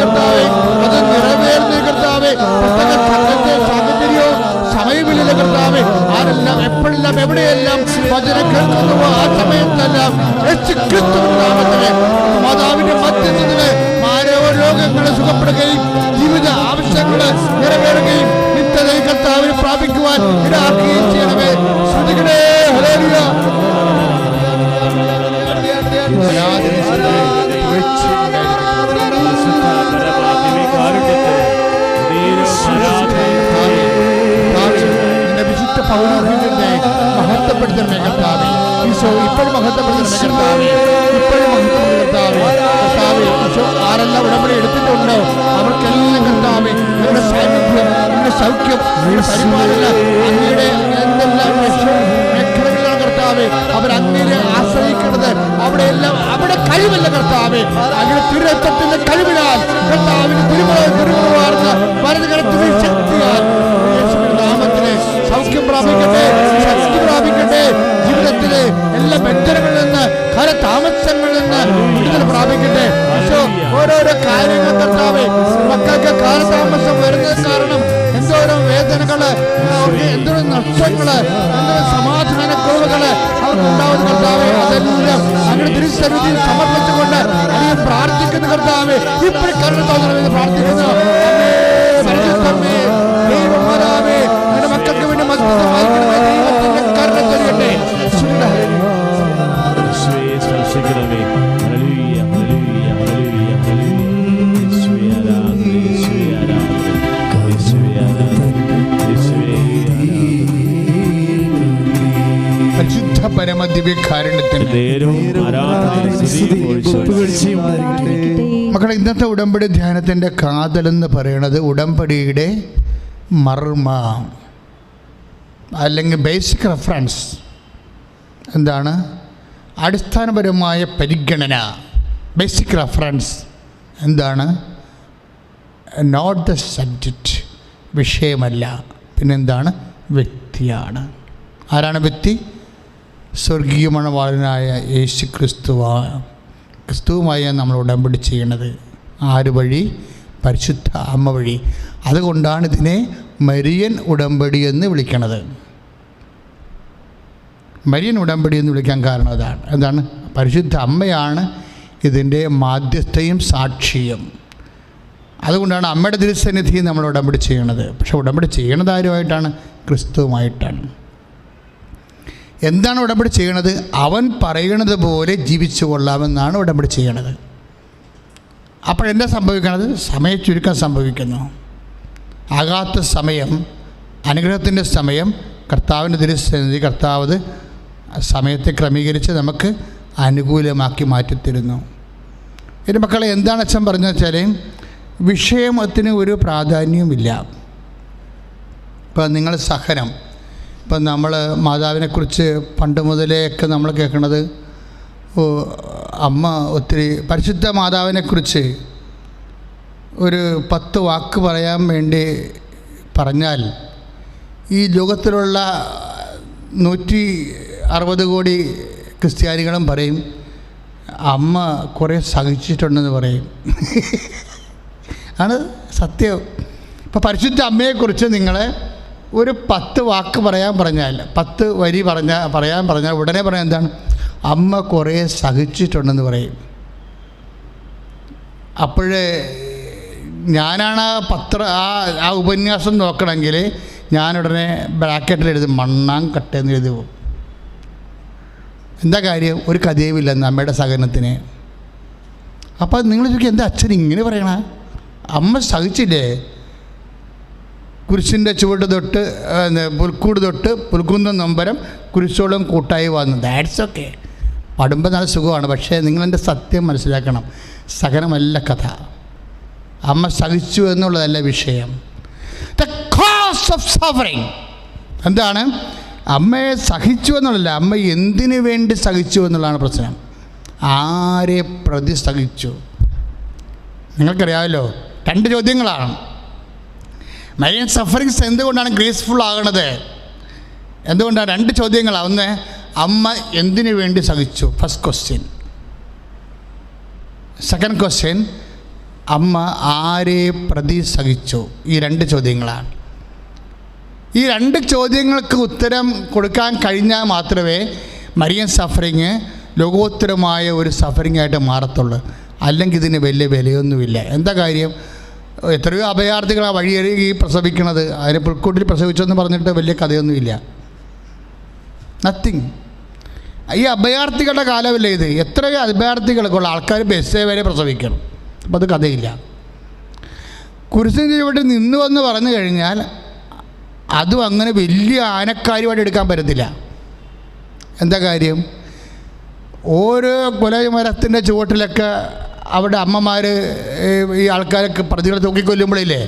കർത്താവേ അത് നിറവേറുന്ന കർത്താവേ സാഹചര്യവും സമയമില്ല കർത്താവേ ആരെല്ലാം എപ്പോഴെല്ലാം എവിടെയെല്ലാം വചനം കേൾക്കുന്നുവോ ആ സമയത്തെല്ലാം മാതാവിന്റെ മധ്യസ്ഥിതികളെ മാനവ രോഗങ്ങളെ സുഖപ്പെടുകയും ജീവിത ആവശ്യങ്ങള് നിറവേറുകയും നിത്യതയിൽ കർത്താവിനെ പ്രാപിക്കുവാൻ ഇടാക്കുകയും ചെയ്യണമേ. ശ്രുതികളെ ഹല്ലേലൂയ. വിശുദ്ധ പൗരോഹിത്യത്തെ മഹത്വപ്പെടുത്തണമേ കർത്താവേ. ഈശോ ഇപ്പോഴും മഹത്വപ്പെടുത്തണമേ കർത്താവേ, ഇപ്പോഴും മഹത്വപ്പെടുത്തണമേ കർത്താവേ. കർത്താവേ, ഈശോ ആരെല്ലാം ഉടമ്പടി എടുത്തിട്ടുണ്ടോ അവർക്കെല്ലാം കർത്താവേ നിങ്ങളുടെ സാന്നിധ്യം, നിങ്ങളുടെ സൗഖ്യം, പരിപാലന അങ്ങയുടെ എന്തെല്ലാം മേഖലകളിലാണ് കർത്താവേ അവരങ്ങനെ ആശ്രയിക്കുന്നത് അവിടെയെല്ലാം അവിടെ കഴിവില്ല കർത്താവേ അങ്ങനെ തിരുരക്തത്തിന്റെ കഴിവിനാൽ കർത്താവിന് തിരുമുറവാർന്ന് വലത് കരത്തിൽ ശക്തിയാൽ നാമത്തിലെ സൗഖ്യം പ്രാപിക്കട്ടെ, ശക്തി പ്രാപിക്കട്ടെ. ജീവിതത്തിലെ എല്ലാ ബന്ധനങ്ങളിൽ നിന്ന് കാലതാമസങ്ങളിൽ നിന്ന് വിടുതൽ പ്രാപിക്കട്ടെ. ഓരോരോ കാര്യങ്ങൾ കർത്താവേ മക്കൾക്ക് കാലതാമസം വരുന്നത് കാരണം എന്തോരം വേദനകള്, എന്തോരം നഷ്ടങ്ങള്, എന്തോരം സമാധാനക്കുറവുകള് അവർക്കുണ്ടാവുന്ന കർത്താവേ അതെല്ലാം അങ്ങനെ തിരുസന്നിധിയിൽ സമർപ്പിച്ചുകൊണ്ട് അല്ലെങ്കിൽ പ്രാർത്ഥിക്കുന്ന കർത്താവേ ഇപ്പോഴും കരുണ തോന്നണമെന്ന് പ്രാർത്ഥിക്കുന്നു. ദൈവമാതാവേ നിന്റെ മക്കൾക്ക് വേണ്ടി മധ്യസ്ഥമായിരിക്കണമേ, ദൈവത്തിന്റെ കരുണ ചൊരിയട്ടെ. മക്കളെ, ഇന്നത്തെ ഉടമ്പടി ധ്യാനത്തിൻ്റെ കാതലെന്ന് പറയുന്നത് ഉടമ്പടിയുടെ മർമ്മ അല്ലെങ്കിൽ ബേസിക് റെഫറൻസ് എന്താണ്? അടിസ്ഥാനപരമായ പരിഗണന. ബേസിക് റെഫറൻസ് എന്താണ്? നോട്ട് ദ സബ്ജക്റ്റ്, വിഷയമല്ല, പിന്നെന്താണ്? വ്യക്തിയാണ്. ആരാണ് വ്യക്തി? സ്വർഗീയ മണവാളനായ യേശു ക്രിസ്തുവുമായി നമ്മൾ ഉടമ്പടി ചെയ്യണത്. ആര് വഴി? പരിശുദ്ധ അമ്മ വഴി. അതുകൊണ്ടാണ് ഇതിനെ മരിയൻ ഉടമ്പടി എന്ന് വിളിക്കണത്. മരിയൻ ഉടമ്പടി എന്ന് വിളിക്കാൻ കാരണം അതാണ്. എന്താണ്? പരിശുദ്ധ അമ്മയാണ് ഇതിൻ്റെ മാധ്യസ്ഥയും സാക്ഷിയും. അതുകൊണ്ടാണ് അമ്മയുടെ തിരുസന്നിധിയിൽ നമ്മൾ ഉടമ്പടി ചെയ്യണത്. പക്ഷെ ഉടമ്പടി ചെയ്യണത് ആരുമായിട്ടാണ്? ക്രിസ്തുവുമായിട്ടാണ്. എന്താണ് ഉടമ്പടി ചെയ്യണത്? അവൻ പറയണത് പോലെ ജീവിച്ചു കൊള്ളാമെന്നാണ് ഉടമ്പടി ചെയ്യണത്. അപ്പോഴെന്താ സംഭവിക്കണത്? സമയച്ചുരുക്കം സംഭവിക്കുന്നു. ആകാത്ത സമയം, അനുഗ്രഹത്തിൻ്റെ സമയം, കർത്താവിൻ്റെ തിരുസന്നിധി കർത്താവ് സമയത്തെ ക്രമീകരിച്ച് നമുക്ക് അനുകൂലമാക്കി മാറ്റിത്തരുന്നു. എൻ്റെ മക്കളെ, എന്താണ് അച്ഛൻ പറഞ്ഞതെന്ന് വെച്ചാൽ വിഷയത്തിന് ഒരു പ്രാധാന്യവുമില്ല. ഇപ്പം നിങ്ങൾ സഹനം, ഇപ്പം നമ്മൾ മാതാവിനെക്കുറിച്ച് പണ്ട് മുതലേയൊക്കെ നമ്മൾ കേൾക്കുന്നത് അമ്മ ഒത്തിരി പരിശുദ്ധ മാതാവിനെക്കുറിച്ച് ഒരു 10 വാക്ക് പറയാൻ വേണ്ടി പറഞ്ഞാൽ ഈ ലോകത്തിലുള്ള 160 കോടി ക്രിസ്ത്യാനികളും പറയും അമ്മ കുറേ സഹിച്ചിട്ടുണ്ടെന്ന് പറയും. ആണ് സത്യം. ഇപ്പോൾ പരിശുദ്ധ അമ്മയെക്കുറിച്ച് നിങ്ങൾ ഒരു 10 വാക്ക് പറയാൻ പറഞ്ഞാൽ, 10 വരി പറയാൻ പറഞ്ഞാൽ ഉടനെ പറയാൻ എന്താണ്? അമ്മ കുറേ സഹിച്ചിട്ടുണ്ടെന്ന് പറയും. അപ്പോഴേ ഞാനാണ് ആ ഉപന്യാസം നോക്കണമെങ്കിൽ ഞാനുടനെ ബ്രാക്കറ്റിൽ എഴുതും മണ്ണാങ്കട്ടെന്ന് എഴുതി പോകും. എന്താ കാര്യം? ഒരു കഥയുമില്ലെന്ന് അമ്മയുടെ സഹനത്തിന്. അപ്പോൾ നിങ്ങൾ ചോദിക്കും എന്താ അച്ഛൻ ഇങ്ങനെ പറയണ? അമ്മ സഹിച്ചില്ലേ? കുരിശിൻ്റെ ചുവട് തൊട്ട് പുൽക്കൂട് തൊട്ട് പുൽക്കുന്നം നൊമ്പരം കുരിശോളം കൂട്ടായി വന്നു. ദാറ്റ്സ് ഓക്കെ, പാടുമ്പോൾ നല്ല സുഖമാണ്. പക്ഷേ നിങ്ങളെൻ്റെ സത്യം മനസ്സിലാക്കണം, സഹനമല്ല കഥ. അമ്മ സഹിച്ചു എന്നുള്ളതല്ല വിഷയം. ദ കോസ് ഓഫ് സഫറിങ് എന്താണ്? അമ്മയെ സഹിച്ചു എന്നുള്ളതല്ല, അമ്മ എന്തിനു വേണ്ടി സഹിച്ചു എന്നുള്ളതാണ് പ്രശ്നം. ആരെ പ്രതി സഹിച്ചു? നിങ്ങൾക്കറിയാമല്ലോ, 2 ചോദ്യങ്ങളാണ്. മരിയൻ സഫറിങ്സ് എന്തുകൊണ്ടാണ് ഗ്രേസ്ഫുൾ ആകണത്? എന്തുകൊണ്ടാണ്? 2 ചോദ്യങ്ങളാണ്. ഒന്ന്, അമ്മ എന്തിനു വേണ്ടി സഹിച്ചു? First question. സെക്കൻഡ് ക്വസ്റ്റ്യൻ, അമ്മ ആരെ പ്രതി സഹിച്ചു? ഈ 2 ചോദ്യങ്ങളാണ്. ഈ 2 ചോദ്യങ്ങൾക്ക് ഉത്തരം കൊടുക്കാൻ കഴിഞ്ഞാൽ മാത്രമേ മരിയൻ സഫറിങ് ലോകോത്തരമായ ഒരു സഫറിങ് ആയിട്ട് മാറത്തുള്ളൂ. അല്ലെങ്കിൽ ഇതിന് വലിയ വിലയൊന്നുമില്ല. എന്താ കാര്യം? എത്രയോ അഭയാർത്ഥികളാണ് വഴിയരികി പ്രസവിക്കുന്നത്. അതിന് പുൽക്കൂട്ടിൽ പ്രസവിച്ചെന്ന് പറഞ്ഞിട്ട് വലിയ കഥയൊന്നുമില്ല. നത്തിങ്. ഈ അഭയാർത്ഥികളുടെ കാലമല്ലേ ഇത്? എത്രയോ അഭയാർത്ഥികളൊക്കെയുള്ള ആൾക്കാർ ബസ്സേ വരെ പ്രസവിക്കണം. അപ്പോൾ അത് കഥയില്ല. കുരിശിൻ്റെ ഇവിടെ നിന്നുവെന്ന് പറഞ്ഞു കഴിഞ്ഞാൽ അതും അങ്ങനെ വലിയ ആനക്കാരുമായിട്ട് എടുക്കാൻ പറ്റത്തില്ല. എന്താ കാര്യം? ഓരോ കൊലമരത്തിൻ്റെ ചുവട്ടിലൊക്കെ അവിടെ അമ്മമാർ ഈ ആൾക്കാരൊക്കെ പ്രതികളെ തൂക്കിക്കൊല്ലുമ്പോഴില്ലേ,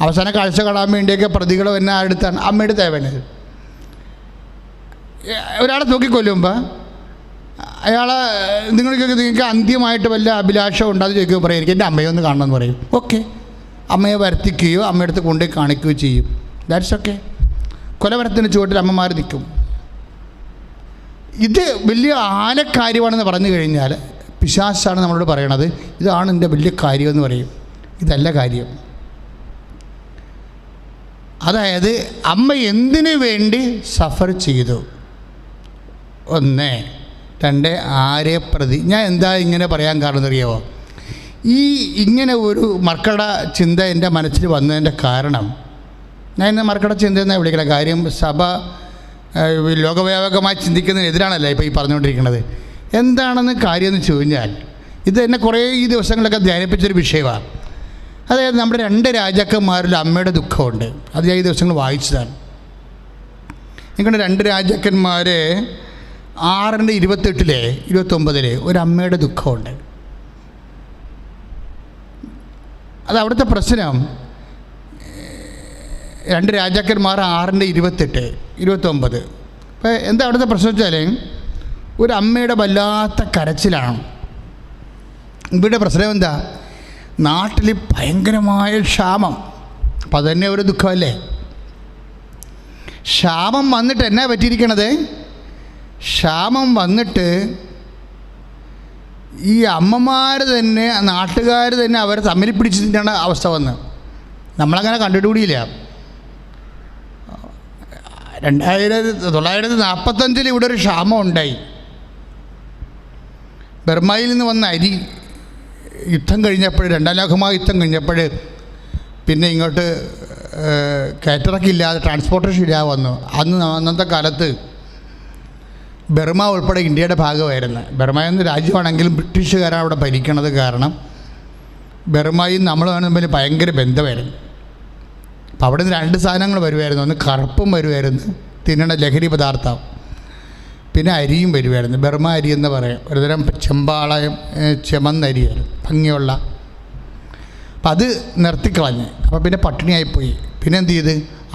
അവസാന കാഴ്ച കാണാൻ വേണ്ടിയൊക്കെ പ്രതികൾ എന്നെ അടുത്താണ് അമ്മയുടെ തേവനത്. ഒരാളെ തൂക്കിക്കൊല്ലുമ്പോൾ അയാളെ നിങ്ങൾക്ക് അന്ത്യമായിട്ട് വല്ല അഭിലാഷം ഉണ്ടാകുന്ന ചോദിക്കുകയോ പറയും, എനിക്ക് എൻ്റെ അമ്മയൊന്ന് കാണണമെന്ന് പറയും. ഓക്കെ, അമ്മയെ വരുത്തിക്കുകയോ അമ്മയടുത്ത് കൊണ്ടുപോയി കാണിക്കുകയോ ചെയ്യും. That's okay. കൊലമരത്തിൻ്റെ ചുവട്ടിൽ അമ്മമാർ നിൽക്കും. ഇത് വലിയ ആനക്കാര്യമാണെന്ന് പറഞ്ഞു കഴിഞ്ഞാൽ പിശാചാണ് നമ്മളോട് പറയണത്, ഇതാണ് എൻ്റെ വലിയ കാര്യമെന്ന് പറയും. ഇതല്ല കാര്യം. അതായത് അമ്മ എന്തിനു വേണ്ടി സഫർ ചെയ്തു? 1, 2, ആരെ പ്രതി. ഞാൻ എന്താ ഇങ്ങനെ പറയാൻ കാരണം അറിയാമോ? ഇങ്ങനെ ഒരു മർക്കട ചിന്ത എൻ്റെ മനസ്സിൽ വന്നതിൻ്റെ കാരണം, ഞാൻ ഇന്ന് മർക്കട ചിന്ത എന്നാണ് വിളിക്കുന്നത്. കാര്യം സഭ ലോകവ്യാപകമായി ചിന്തിക്കുന്നതിനെതിരാണല്ല ഇപ്പോൾ ഈ പറഞ്ഞുകൊണ്ടിരിക്കുന്നത്. എന്താണെന്ന് കാര്യമെന്ന് ചോദിച്ചാൽ, ഇത് എന്നെ കുറേ ഈ ദിവസങ്ങളൊക്കെ ധ്യാനിപ്പിച്ചൊരു വിഷയമാണ്. അതായത് നമ്മുടെ 2 രാജാക്കന്മാരിൽ അമ്മയുടെ ദുഃഖമുണ്ട്. അത് ഞാൻ ഈ ദിവസങ്ങൾ വായിച്ചതാണ്. നിങ്ങളുടെ 2 രാജാക്കന്മാർ 6:28, 29 ഒരു അമ്മയുടെ ദുഃഖമുണ്ട്. അത് അവിടുത്തെ പ്രശ്നം. 2 രാജാക്കന്മാർ 6:28, 29. അപ്പോൾ എന്താ അവിടുത്തെ പ്രശ്നം വെച്ചാൽ, ഒരു അമ്മയുടെ വല്ലാത്ത കരച്ചിലാണ്. ഇവിടെ പ്രശ്നം എന്താ? നാട്ടിൽ ഭയങ്കരമായ ക്ഷാമം. അപ്പം അതുതന്നെ ഒരു ദുഃഖമല്ലേ? ക്ഷാമം വന്നിട്ട് എന്നാ പറ്റിയിരിക്കണത്? ക്ഷാമം വന്നിട്ട് ഈ അമ്മമാർ തന്നെ, നാട്ടുകാർ തന്നെ അവരെ തമ്മിൽ പിടിച്ച് തിന്നാണ് അവസ്ഥ വന്ന്. നമ്മളങ്ങനെ കണ്ടിട്ടുകൂടിയില്ല. 1945 ഇവിടെ ഒരു ക്ഷാമം ഉണ്ടായി. ബർമയിൽ നിന്ന് വന്ന അരി യുദ്ധം കഴിഞ്ഞപ്പോൾ, 2ാം ലോകമഹായുദ്ധം കഴിഞ്ഞപ്പോൾ പിന്നെ ഇങ്ങോട്ട് കയറ്റിറക്കില്ലാതെ, ട്രാൻസ്പോർട്ടേഷൻ ഇല്ലാതെ വന്നു. അന്നത്തെ കാലത്ത് ബർമ ഉൾപ്പെടെ ഇന്ത്യയുടെ ഭാഗമായിരുന്നു. ബർമ എന്ന രാജ്യമാണെങ്കിലും ബ്രിട്ടീഷുകാരാണ് അവിടെ ഭരിക്കണത്. കാരണം ബർമയും നമ്മളും തമ്മിൽ ഭയങ്കര ബന്ധമായിരുന്നു. അപ്പം അവിടെ നിന്ന് 2 സാധനങ്ങൾ വരുമായിരുന്നു. ഒന്ന് കറുപ്പും വരുമായിരുന്നു, തിന്നണ ലഹരി പദാർത്ഥം. പിന്നെ അരിയും വരുമായിരുന്നു. ബർമ അരി എന്ന് പറയാം. ഒരുതരം ചെമ്പാളയം ചെമന്നരിയായിരുന്നു, ഭംഗിയുള്ള. അപ്പം അത് നിർത്തിക്കളഞ്ഞ്. അപ്പോൾ പിന്നെ പട്ടിണിയായിപ്പോയി. പിന്നെ എന്ത് ചെയ്ത്?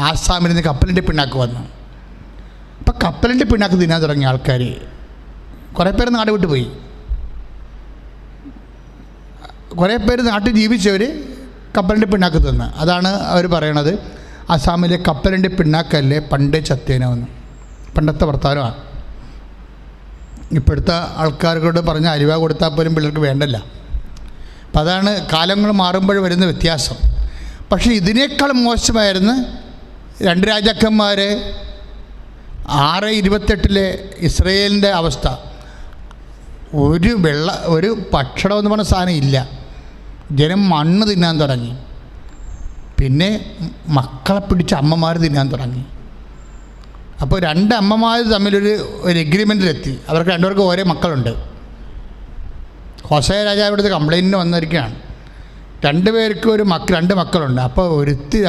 ആസാമിൽ നിന്ന് കപ്പലിൻ്റെ പിണ്ണാക്ക് വന്നു. അപ്പം കപ്പലിൻ്റെ പിണ്ണാക്ക് തിന്നാൻ തുടങ്ങിയ ആൾക്കാർ കുറേ പേര് നാട് വിട്ട് പോയി. കുറേ പേര് നാട്ടിൽ ജീവിച്ചവർ കപ്പലിൻ്റെ പിണ്ണാക്ക് തിന്ന്. അതാണ് അവർ പറയണത്, ആസാമിലെ കപ്പലിൻ്റെ പിണ്ണാക്കല്ലേ പണ്ടേ ചത്തേനോന്ന്. പണ്ടത്തെ വർത്തമാനമാണ്. ഇപ്പോഴത്തെ ആൾക്കാരോട് പറഞ്ഞ അലുവ കൊടുത്താൽ പോലും പിള്ളേർക്ക് വേണ്ടല്ല. അപ്പം അതാണ് കാലങ്ങൾ മാറുമ്പോൾ വരുന്ന വ്യത്യാസം. പക്ഷേ ഇതിനേക്കാൾ മോശമായിരുന്നു 2 രാജാക്കന്മാർ 6:28 ഇസ്രയേലിൻ്റെ അവസ്ഥ. ഒരു ഭക്ഷണം എന്ന് പറഞ്ഞ സാധനം ഇല്ല. ജനം മണ്ണ് തിന്നാൻ തുടങ്ങി. പിന്നെ മക്കളെ പിടിച്ച് അമ്മമാർ തിന്നാൻ തുടങ്ങി. അപ്പോൾ 2 അമ്മമാർ തമ്മിലൊരു എഗ്രിമെൻറ്റിലെത്തി. അവർക്ക് 2 പേർക്ക് ഓരോ മക്കളുണ്ട്. ഹോസയ രാജാവ് ഇവിടുത്തെ കംപ്ലയിൻറ്റിന് വന്നിരിക്കുകയാണ്. 2 പേർക്ക് 2 മക്കളുണ്ട്. അപ്പോൾ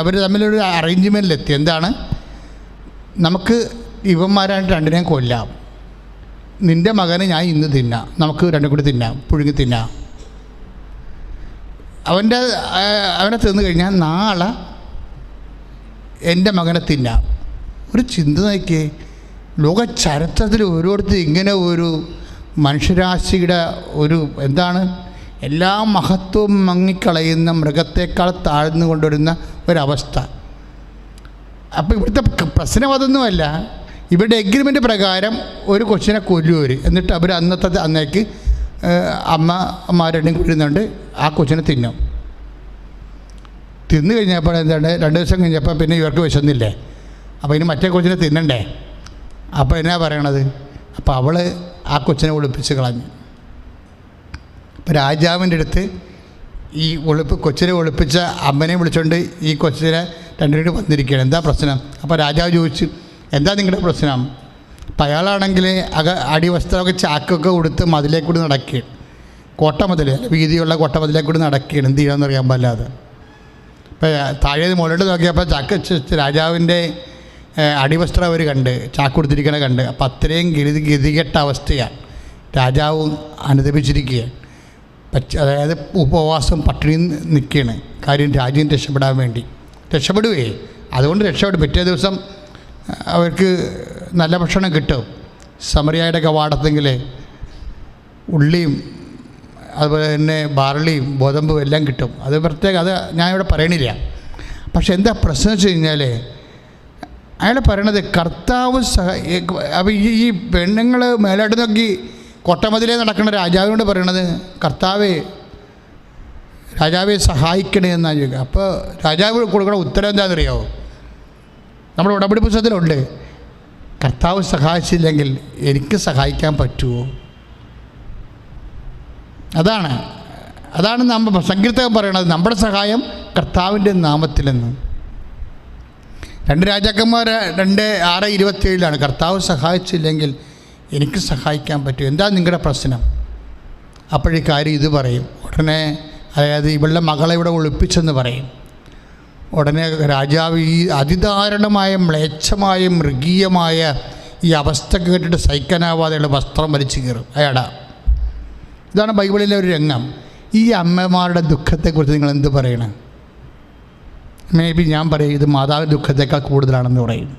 അവർ തമ്മിലൊരു അറേഞ്ച്മെൻറ്റിലെത്തി. എന്താണ്? നമുക്ക് ഇവന്മാരായിട്ട് 2നെയും കൊല്ലാം. നിൻ്റെ മകനെ ഞാൻ ഇന്ന് തിന്നാം, നമുക്ക് 2 കൂടി തിന്നാം, പുഴുങ്ങി തിന്നാം. അവനെ തിന്നു കഴിഞ്ഞാൽ നാളെ എൻ്റെ മകനെ തിന്നാം. ഒരു ചിന്ത നോക്കിയേ. ലോക ചരിത്രത്തിൽ ഓരോരുത്തർ ഇങ്ങനെ ഒരു മനുഷ്യരാശിയുടെ ഒരു എന്താണ് എല്ലാ മഹത്വവും മങ്ങിക്കളയുന്ന മൃഗത്തേക്കാൾ താഴ്ന്നു കൊണ്ടുവരുന്ന ഒരവസ്ഥ. അപ്പോൾ ഇവിടുത്തെ പ്രശ്നം അതൊന്നുമല്ല. ഇവരുടെ എഗ്രിമെൻ്റ് പ്രകാരം ഒരു കൊച്ചിനെ കൊല്ലുവർ, എന്നിട്ട് അവർ അന്നേക്ക് അമ്മമാരെണ്ണം കൊല്ലുന്നുണ്ട്, ആ കൊച്ചിനെ തിന്നും. തിന്നു കഴിഞ്ഞപ്പോൾ എന്താണ് 2 ദിവസം കഴിഞ്ഞപ്പോൾ പിന്നെ ഇവർക്ക് വിശന്നില്ലേ, അപ്പോൾ ഇനി മറ്റേ കൊച്ചിനെ തിന്നണ്ടേ. അപ്പോൾ എന്നാ പറയണത്, അപ്പോൾ അവൾ ആ കൊച്ചിനെ ഒളിപ്പിച്ച് കളഞ്ഞു. അപ്പോൾ രാജാവിൻ്റെ അടുത്ത് ഈ കൊച്ചിനെ ഒളിപ്പിച്ച അമ്മനെ വിളിച്ചുകൊണ്ട് ഈ കൊച്ചിനെ രണ്ടുപേരും വന്നിരിക്കുകയാണ്, എന്താ പ്രശ്നം. അപ്പോൾ രാജാവ് ചോദിച്ചു, എന്താ നിങ്ങളുടെ പ്രശ്നം. അപ്പം അയാളാണെങ്കിൽ അടിവസ്ത്രമൊക്കെ ചാക്കൊക്കെ കൊടുത്ത് മതിലേക്കൂടി നടക്കുകയാണ്, കോട്ടമതിൽ വീതിയുള്ള കോട്ടമതിലേക്കൂടി നടക്കുകയാണ്, എന്ത് ചെയ്യണമെന്ന് അറിയാൻ പാടില്ലാതെ. ഇപ്പോൾ താഴെ മുകളിലോട്ട് നോക്കിയപ്പോൾ ചാക്ക് രാജാവിൻ്റെ അടിവസ്ത്രം അവർ കണ്ട്, ചാക്ക് കൊടുത്തിരിക്കണ കണ്ട്. അപ്പം അത്രയും ഗതികെട്ട അവസ്ഥയാണ്. രാജാവ് അനുദപിച്ചിരിക്കുകയാണ്. അതായത് ഉപവാസം പട്ടിണി നിൽക്കുകയാണ്. കാര്യം രാജ്യം രക്ഷപ്പെടാൻ വേണ്ടി. രക്ഷപ്പെടുകയെ അതുകൊണ്ട് രക്ഷപ്പെടും. പിറ്റേ ദിവസം അവർക്ക് നല്ല ഭക്ഷണം കിട്ടും. സമറിയായുടെ കവാടത്തെങ്കിൽ ഉള്ളിയും അതുപോലെ തന്നെ ബാർലിയും ഗോതമ്പും എല്ലാം കിട്ടും. അത് പ്രത്യേകം, അത് ഞാനിവിടെ പറയണില്ല. പക്ഷെ എന്താ പ്രശ്നം വെച്ച് കഴിഞ്ഞാൽ അയാൾ പറയണത് കർത്താവ് അപ്പോൾ ഈ പെണ്ണുങ്ങൾ മേലോട്ട് നോക്കി കൊട്ടമതിലേ നടക്കുന്ന രാജാവിനോട് പറയണത് രാജാവെ സഹായിക്കണേ എന്നാണ് ചോദിക്കുക. അപ്പോൾ രാജാവ് കൊടുക്കണ ഉത്തരം എന്താണെന്നറിയാമോ? നമ്മുടെ ഉടമ്പടി പുസ്തകത്തിലുണ്ട്, കർത്താവ് സഹായിച്ചില്ലെങ്കിൽ എനിക്ക് സഹായിക്കാൻ പറ്റുമോ? അതാണ് നമ്മൾ സങ്കീർത്തകൻ പറയണത്, നമ്മുടെ സഹായം കർത്താവിൻ്റെ നാമത്തിലെന്ന്. 2 രാജാക്കന്മാർ 2:6-27 കർത്താവ് സഹായിച്ചില്ലെങ്കിൽ എനിക്ക് സഹായിക്കാൻ പറ്റും, എന്താ നിങ്ങളുടെ പ്രശ്നം? അപ്പോഴീ കാര്യം ഇത് പറയും. ഉടനെ അതായത് ഇവളുടെ മകളെ ഇവിടെ ഒളിപ്പിച്ചെന്ന് പറയും. ഉടനെ രാജാവ് ഈ അതിദാരുണമായ മ്ലേച്ഛമായ മൃഗീയമായ ഈ അവസ്ഥ കേട്ടിട്ട് സഹിക്കാനാവാതെയുള്ള വസ്ത്രം വലിച്ചു കീറും അയാളാ. ഇതാണ് ബൈബിളിലെ ഒരു രംഗം. ഈ അമ്മമാരുടെ ദുഃഖത്തെക്കുറിച്ച് നിങ്ങൾ എന്ത് പറയണം? മേ ബി ഞാൻ പറയും ഇത് മാതാവിൻ്റെ ദുഃഖത്തേക്കാൾ കൂടുതലാണെന്ന് പറയും.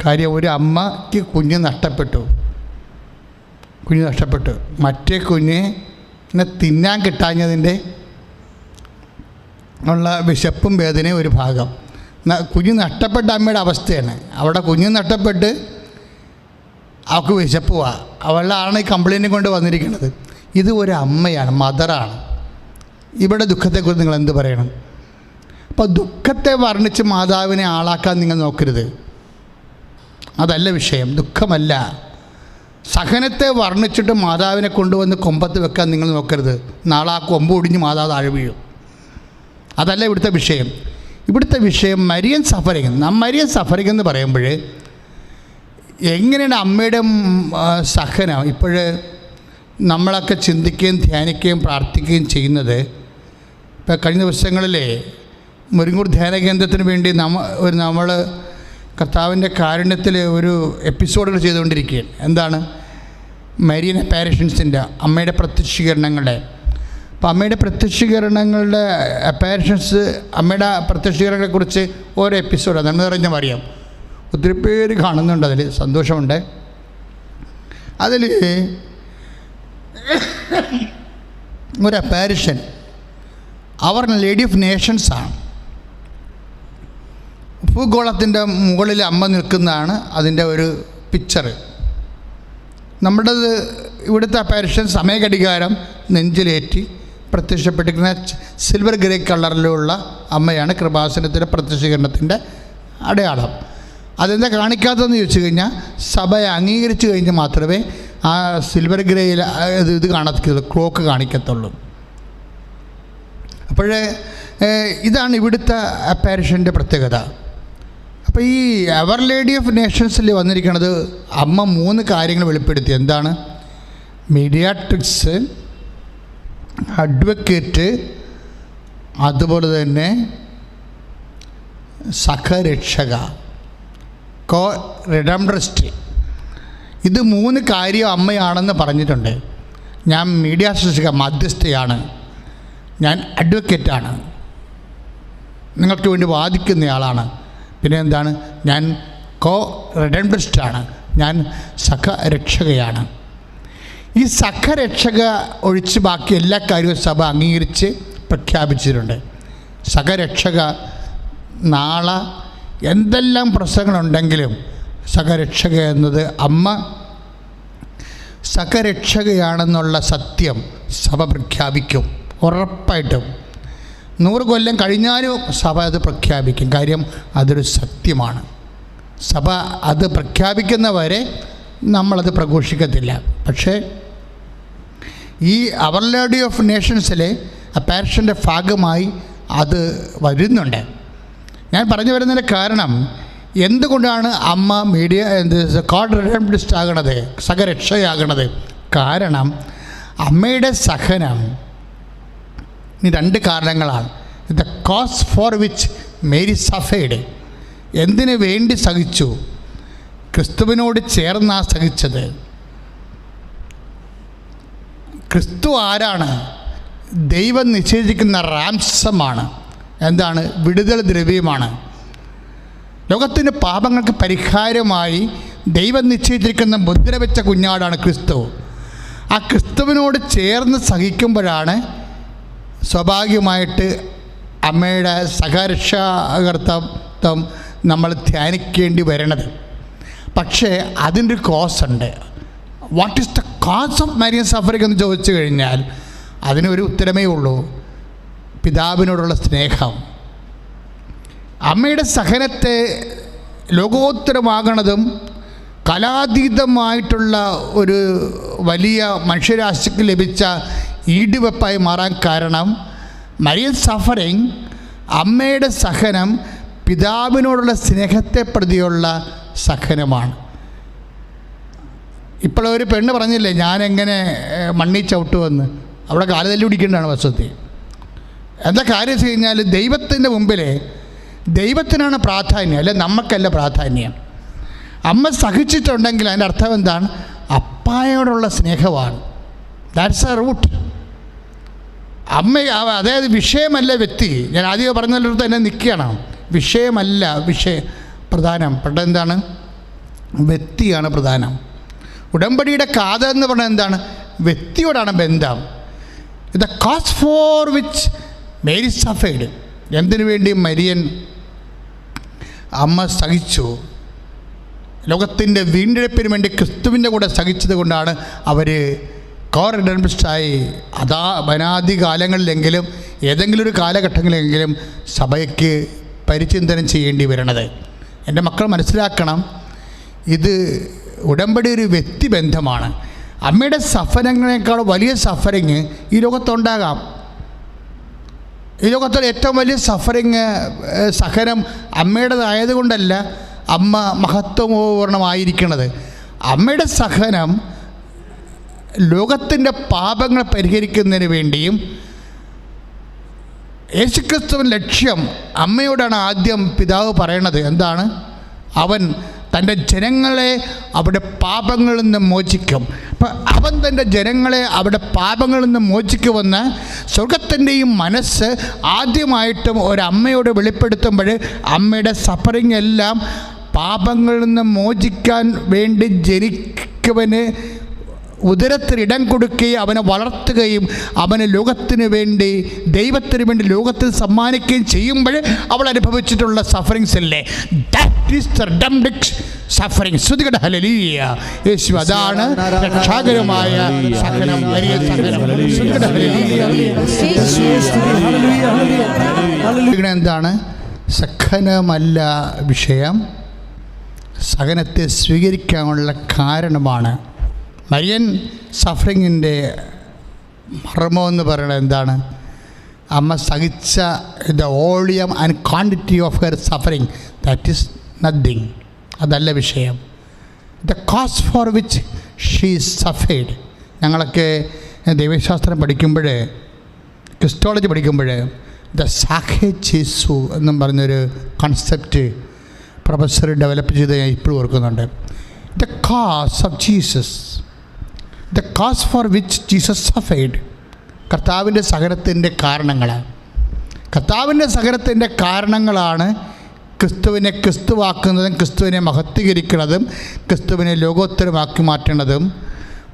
കാര്യം ഒരു അമ്മയ്ക്ക് കുഞ്ഞ് നഷ്ടപ്പെട്ടു, മറ്റേ കുഞ്ഞിനെ തിന്നാൻ കിട്ടാഞ്ഞതിൻ്റെ ഉള്ള വിശപ്പും വേദനയും ഒരു ഭാഗം. കുഞ്ഞ് നഷ്ടപ്പെട്ട അമ്മയുടെ അവസ്ഥയാണ്. അവിടെ കുഞ്ഞ് നഷ്ടപ്പെട്ട് അവൾക്ക് വിശപ്പുവാ, അവളാണ് ഈ കംപ്ലയിൻറ്റ് കൊണ്ട് വന്നിരിക്കുന്നത്. ഇത് ഒരു അമ്മയാണ്, മദറാണ്. ഇവിടെ ദുഃഖത്തെക്കുറിച്ച് നിങ്ങൾ എന്ത് പറയണം? അപ്പോൾ ദുഃഖത്തെ വർണ്ണിച്ച് മാതാവിനെ ആളാക്കാൻ നിങ്ങൾ നോക്കരുത്, അതല്ല വിഷയം. ദുഃഖമല്ല, സഹനത്തെ വർണ്ണിച്ചിട്ട് മാതാവിനെ കൊണ്ടുവന്ന് കൊമ്പത്ത് വെക്കാൻ നിങ്ങൾ നോക്കരുത്. നാളെ ആ കൊമ്പ് ഒടിഞ്ഞ് മാതാവ് താഴെ വീഴും. അതല്ല ഇവിടുത്തെ വിഷയം. ഇവിടുത്തെ വിഷയം മരിയൻ സഫറിങ് എന്ന് പറയുമ്പോൾ എങ്ങനെയാണ് അമ്മയുടെ സഹനം ഇപ്പോൾ നമ്മളൊക്കെ ചിന്തിക്കുകയും ധ്യാനിക്കുകയും പ്രാർത്ഥിക്കുകയും ചെയ്യുന്നത്. ഇപ്പോൾ കഴിഞ്ഞ ദിവസങ്ങളിലെ മുരിങ്ങൂർ ധ്യാന കേന്ദ്രത്തിന് വേണ്ടി നമ്മൾ കർത്താവിൻ്റെ കാരുണ്യത്തിൽ ഒരു എപ്പിസോഡുകൾ ചെയ്തുകൊണ്ടിരിക്കുകയാണ്. എന്താണ്? മരിയൻ അപ്പാരിഷൻസിൻ്റെ അമ്മയുടെ പ്രത്യക്ഷീകരണങ്ങളുടെ. അപ്പോൾ അമ്മയുടെ പ്രത്യക്ഷീകരണങ്ങളുടെ അപ്പാരിഷൻസ്, അമ്മയുടെ പ്രത്യക്ഷീകരണങ്ങളെക്കുറിച്ച് ഓരോ എപ്പിസോഡാണ് നമ്മൾ അറിഞ്ഞാൽ അറിയാം. ഒത്തിരി പേര് കാണുന്നുണ്ട്, അതിൽ സന്തോഷമുണ്ട്. അതിൽ ഒരു അപ്പാരിഷൻ അവർ ലേഡി ഓഫ് നേഷൻസാണ്. ഭൂഗോളത്തിൻ്റെ മുകളിൽ അമ്മ നിൽക്കുന്നതാണ് അതിൻ്റെ ഒരു പിക്ചർ. നമ്മുടേത് ഇവിടുത്തെ അപ്പാരിഷൻ സമയഘടികാരം നെഞ്ചിലേറ്റി പ്രത്യക്ഷപ്പെട്ടിരിക്കുന്ന സിൽവർ ഗ്രേ കളറിലുള്ള അമ്മയാണ് കൃപാസനത്തിൻ്റെ പ്രത്യക്ഷീകരണത്തിൻ്റെ അടയാളം. അതെന്താ കാണിക്കാത്തതെന്ന് ചോദിച്ചു കഴിഞ്ഞാൽ സഭയെ അംഗീകരിച്ച് കഴിഞ്ഞ് മാത്രമേ ആ സിൽവർ ഗ്രേയിൽ ഇത് കാണത്തുള്ളൂ, ക്ലോക്ക് കാണിക്കത്തുള്ളൂ. അപ്പോഴേ ഇതാണ് ഇവിടുത്തെ അപ്പാരിഷൻ്റെ പ്രത്യേകത. അപ്പോൾ ഈ അവർ ലേഡി ഓഫ് നേഷൻസിൽ വന്നിരിക്കുന്നത് അമ്മ 3 കാര്യങ്ങൾ വെളിപ്പെടുത്തി. എന്താണ്? മീഡിയാട്രിക്സ്, അഡ്വക്കേറ്റ്, അതുപോലെ തന്നെ സഹരക്ഷക, കോ റിഡംബ്രസ്റ്റ്. ഇത് 3 കാര്യം അമ്മയാണെന്ന് പറഞ്ഞിട്ടുണ്ട്. ഞാൻ മീഡിയാട്രിക്സ് മധ്യസ്ഥയാണ്, ഞാൻ അഡ്വക്കേറ്റാണ്, നിങ്ങൾക്ക് വേണ്ടി വാദിക്കുന്നയാളാണ്, പിന്നെ എന്താണ്, ഞാൻ കോ റിഡംപ്റ്റിസ്റ്റാണ്, ഞാൻ സഹരക്ഷകയാണ്. ഈ സഹരക്ഷക ഒഴിച്ച് ബാക്കി എല്ലാ കാര്യവും സഭ അംഗീകരിച്ച് പ്രഖ്യാപിച്ചിട്ടുണ്ട്. സഹരക്ഷക നാളെ എന്തെല്ലാം പ്രശ്നങ്ങളുണ്ടെങ്കിലും സഹരക്ഷക എന്നത് അമ്മ സഹരക്ഷകയാണെന്നുള്ള സത്യം സഭ പ്രഖ്യാപിക്കും. ഉറപ്പായിട്ടും 100 കൊല്ലം കഴിഞ്ഞാലും സഭ അത് പ്രഖ്യാപിക്കും. കാര്യം അതൊരു സത്യമാണ്. സഭ അത് പ്രഖ്യാപിക്കുന്നവരെ നമ്മളത് പ്രഘോഷിക്കത്തില്ല. പക്ഷേ ഈ അവർ ലേഡി ഓഫ് നേഷൻസിലെ ആ പാരിഷിൻ്റെ ഭാഗമായി അത് വരുന്നുണ്ട്. ഞാൻ പറഞ്ഞു വരുന്നതിൻ്റെ കാരണം, എന്തുകൊണ്ടാണ് അമ്മ കോഡ് റിഡംപ്റ്റിസ്റ്റ് ആകണത്, സഹരക്ഷയാകണത്? കാരണം അമ്മയുടെ സഹനം 2 കാരണങ്ങളാണ്. The cause for which Mary suffered, എന്തിനു വേണ്ടി സഹിച്ചു? ക്രിസ്തുവിനോട് ചേർന്നാണ് സഹിച്ചത്. ക്രിസ്തു ആരാണ്? ദൈവം നിശ്ചയിച്ചിരിക്കുന്ന റാംസമാണ്. എന്താണ്? വിടുതൽ ദ്രവ്യമാണ്. ലോകത്തിൻ്റെ പാപങ്ങൾക്ക് പരിഹാരമായി ദൈവം നിശ്ചയിച്ചിരിക്കുന്ന മുദ്ര വെച്ച കുഞ്ഞാടാണ് ക്രിസ്തു. ആ ക്രിസ്തുവിനോട് ചേർന്ന് സഹിക്കുമ്പോഴാണ് സ്വാഭാവികമായിട്ട് അമ്മയുടെ സഹരക്ഷാകർത്തം നമ്മൾ ധ്യാനിക്കേണ്ടി വരണത്. പക്ഷേ അതിൻ്റെ ഒരു കോസ് ഉണ്ട്. What is the cause of Marian suffering എന്ന് ചോദിച്ചു കഴിഞ്ഞാൽ അതിനൊരു ഉത്തരമേ ഉള്ളൂ: പിതാവിനോടുള്ള സ്നേഹം. അമ്മയുടെ സഹനത്തെ ലോകോത്തരമാകണതും കലാതീതമായിട്ടുള്ള ഒരു വലിയ മനുഷ്യരാശിക്ക് ലഭിച്ച ഈടുവെപ്പായി മാറാൻ കാരണം മരിയൻ സഫറിങ്, അമ്മയുടെ സഹനം പിതാവിനോടുള്ള സ്നേഹത്തെ പ്രതിയുള്ള സഹനമാണ്. ഇപ്പോൾ ഒരു പെണ്ണ് പറഞ്ഞില്ലേ, ഞാനെങ്ങനെ മണ്ണി ചവിട്ടുമെന്ന്. അവിടെ കാലുതല്ലി പിടിക്കേണ്ടതാണ് വസ്തുത. എന്താ കാര്യം വെച്ച് കഴിഞ്ഞാൽ, ദൈവത്തിൻ്റെ മുമ്പിൽ ദൈവത്തിനാണ് പ്രാധാന്യം, അല്ലെ നമുക്കല്ല പ്രാധാന്യം. അമ്മ സഹിച്ചിട്ടുണ്ടെങ്കിൽ അതിൻ്റെ അർത്ഥം എന്താണ്? അപ്പായോടുള്ള സ്നേഹമാണ്. That's a root. അമ്മ, അതായത് വിഷയമല്ല വ്യക്തി. ഞാൻ ആദ്യം പറഞ്ഞതിനടുത്ത് തന്നെ നിൽക്കുകയാണ്. വിഷയമല്ല പ്രധാനം. എന്താണ്? വ്യക്തിയാണ് പ്രധാനം. ഉടമ്പടിയുടെ കാതൽ എന്ന് പറഞ്ഞാൽ എന്താണ്? വ്യക്തിയോടാണ് ബന്ധം. The cause for which Mary suffered, എന്തിനു വേണ്ടി മരിയൻ അമ്മ സഹിച്ചു? ലോകത്തിൻ്റെ വീണ്ടെടുപ്പിന് വേണ്ടി ക്രിസ്തുവിൻ്റെ കൂടെ സഹിച്ചത് കൊണ്ടാണ് അവർ കോറിഡൻപിസ്റ്റായി അനാദി കാലങ്ങളിലെങ്കിലും ഏതെങ്കിലും ഒരു കാലഘട്ടങ്ങളിലെങ്കിലും സഭയ്ക്ക് പരിചിന്തനം ചെയ്യേണ്ടി വരണത്. എൻ്റെ മക്കൾ മനസ്സിലാക്കണം, ഇത് ഉടമ്പടി ഒരു വ്യക്തിബന്ധമാണ്. അമ്മയുടെ സഫറിങ്ങിനേക്കാൾ വലിയ സഫറിങ് ഈ ലോകത്തുണ്ടാകാം. ഈ ലോകത്തിലെ ഏറ്റവും വലിയ സഹനം അമ്മയുടേതായതുകൊണ്ടല്ല അമ്മ മഹത്വപൂർണ്ണമായിരിക്കുന്നത്. അമ്മയുടെ സഹനം ലോകത്തിൻ്റെ പാപങ്ങൾ പരിഹരിക്കുന്നതിന് വേണ്ടിയും, യേശുക്രിസ്തുവിൻ്റെ ലക്ഷ്യം അമ്മയോടാണ് ആദ്യം പിതാവ് പറയണത്. എന്താണ്? അവൻ തൻ്റെ ജനങ്ങളെ അവിടെ പാപങ്ങളിൽ നിന്ന് മോചിക്കും. അപ്പം അവൻ തൻ്റെ ജനങ്ങളെ അവിടെ പാപങ്ങളിൽ നിന്ന് മോചിക്കുമെന്ന് സ്വർഗത്തിൻ്റെയും മനസ്സ് ആദ്യമായിട്ടും ഒരമ്മയോട് വെളിപ്പെടുത്തുമ്പോൾ, അമ്മയുടെ സഫറിങ് എല്ലാം പാപങ്ങളിൽ നിന്ന് മോചിക്കാൻ വേണ്ടി ജനിക്കവന് ഉദരത്തിനിടം കൊടുക്കുകയും അവനെ വളർത്തുകയും അവന് ലോകത്തിന് വേണ്ടി, ദൈവത്തിന് വേണ്ടി ലോകത്തിൽ സമ്മാനിക്കുകയും ചെയ്യുമ്പോൾ അവൾ അനുഭവിച്ചിട്ടുള്ള സഫറിങ്സ് അല്ലേ? That is the redemptive suffering. ശ്രുതികട ഹല്ലേലൂയ. യേശു അതാണ് രക്ഷാകരമായ സഹനം, വലിയ സഹനം. ശ്രുതികട ഹല്ലേലൂയ. എന്താണ്? സഹനമല്ല വിഷയം, സഹനത്തെ സ്വീകരിക്കാനുള്ള കാരണമാണ്. മരിയൻ സഫറിങ്ങിൻ്റെ മർമ്മം എന്ന് പറയുന്നത് എന്താണ്? അമ്മ സഹിച്ച the volume and quantity of her suffering, that is nothing. അതല്ല വിഷയം. The cause for which she suffered. ഞങ്ങളൊക്കെ ദൈവശാസ്ത്രം പഠിക്കുമ്പോൾ, ക്രിസ്റ്റോളജി പഠിക്കുമ്പോൾ, ദ സാഖേ ജീസു എന്നും പറഞ്ഞൊരു കോൺസെപ്റ്റ് പ്രൊഫസർ ഡെവലപ്പ് ചെയ്ത് ഞാൻ ഇപ്പോഴും ഓർക്കുന്നുണ്ട്. The cause of Jesus, the cause for which Jesus suffered. കർത്താവിൻ്റെ സഹനത്തിൻ്റെ കാരണങ്ങൾ, കർത്താവിൻ്റെ സഹനത്തിൻ്റെ കാരണങ്ങളാണ് ക്രിസ്തുവിനെ ക്രിസ്തുവാക്കുന്നതും ക്രിസ്തുവിനെ മഹത്വീകരിക്കുന്നതും ക്രിസ്തുവിനെ ലോകോത്തരമാക്കി മാറ്റുന്നതും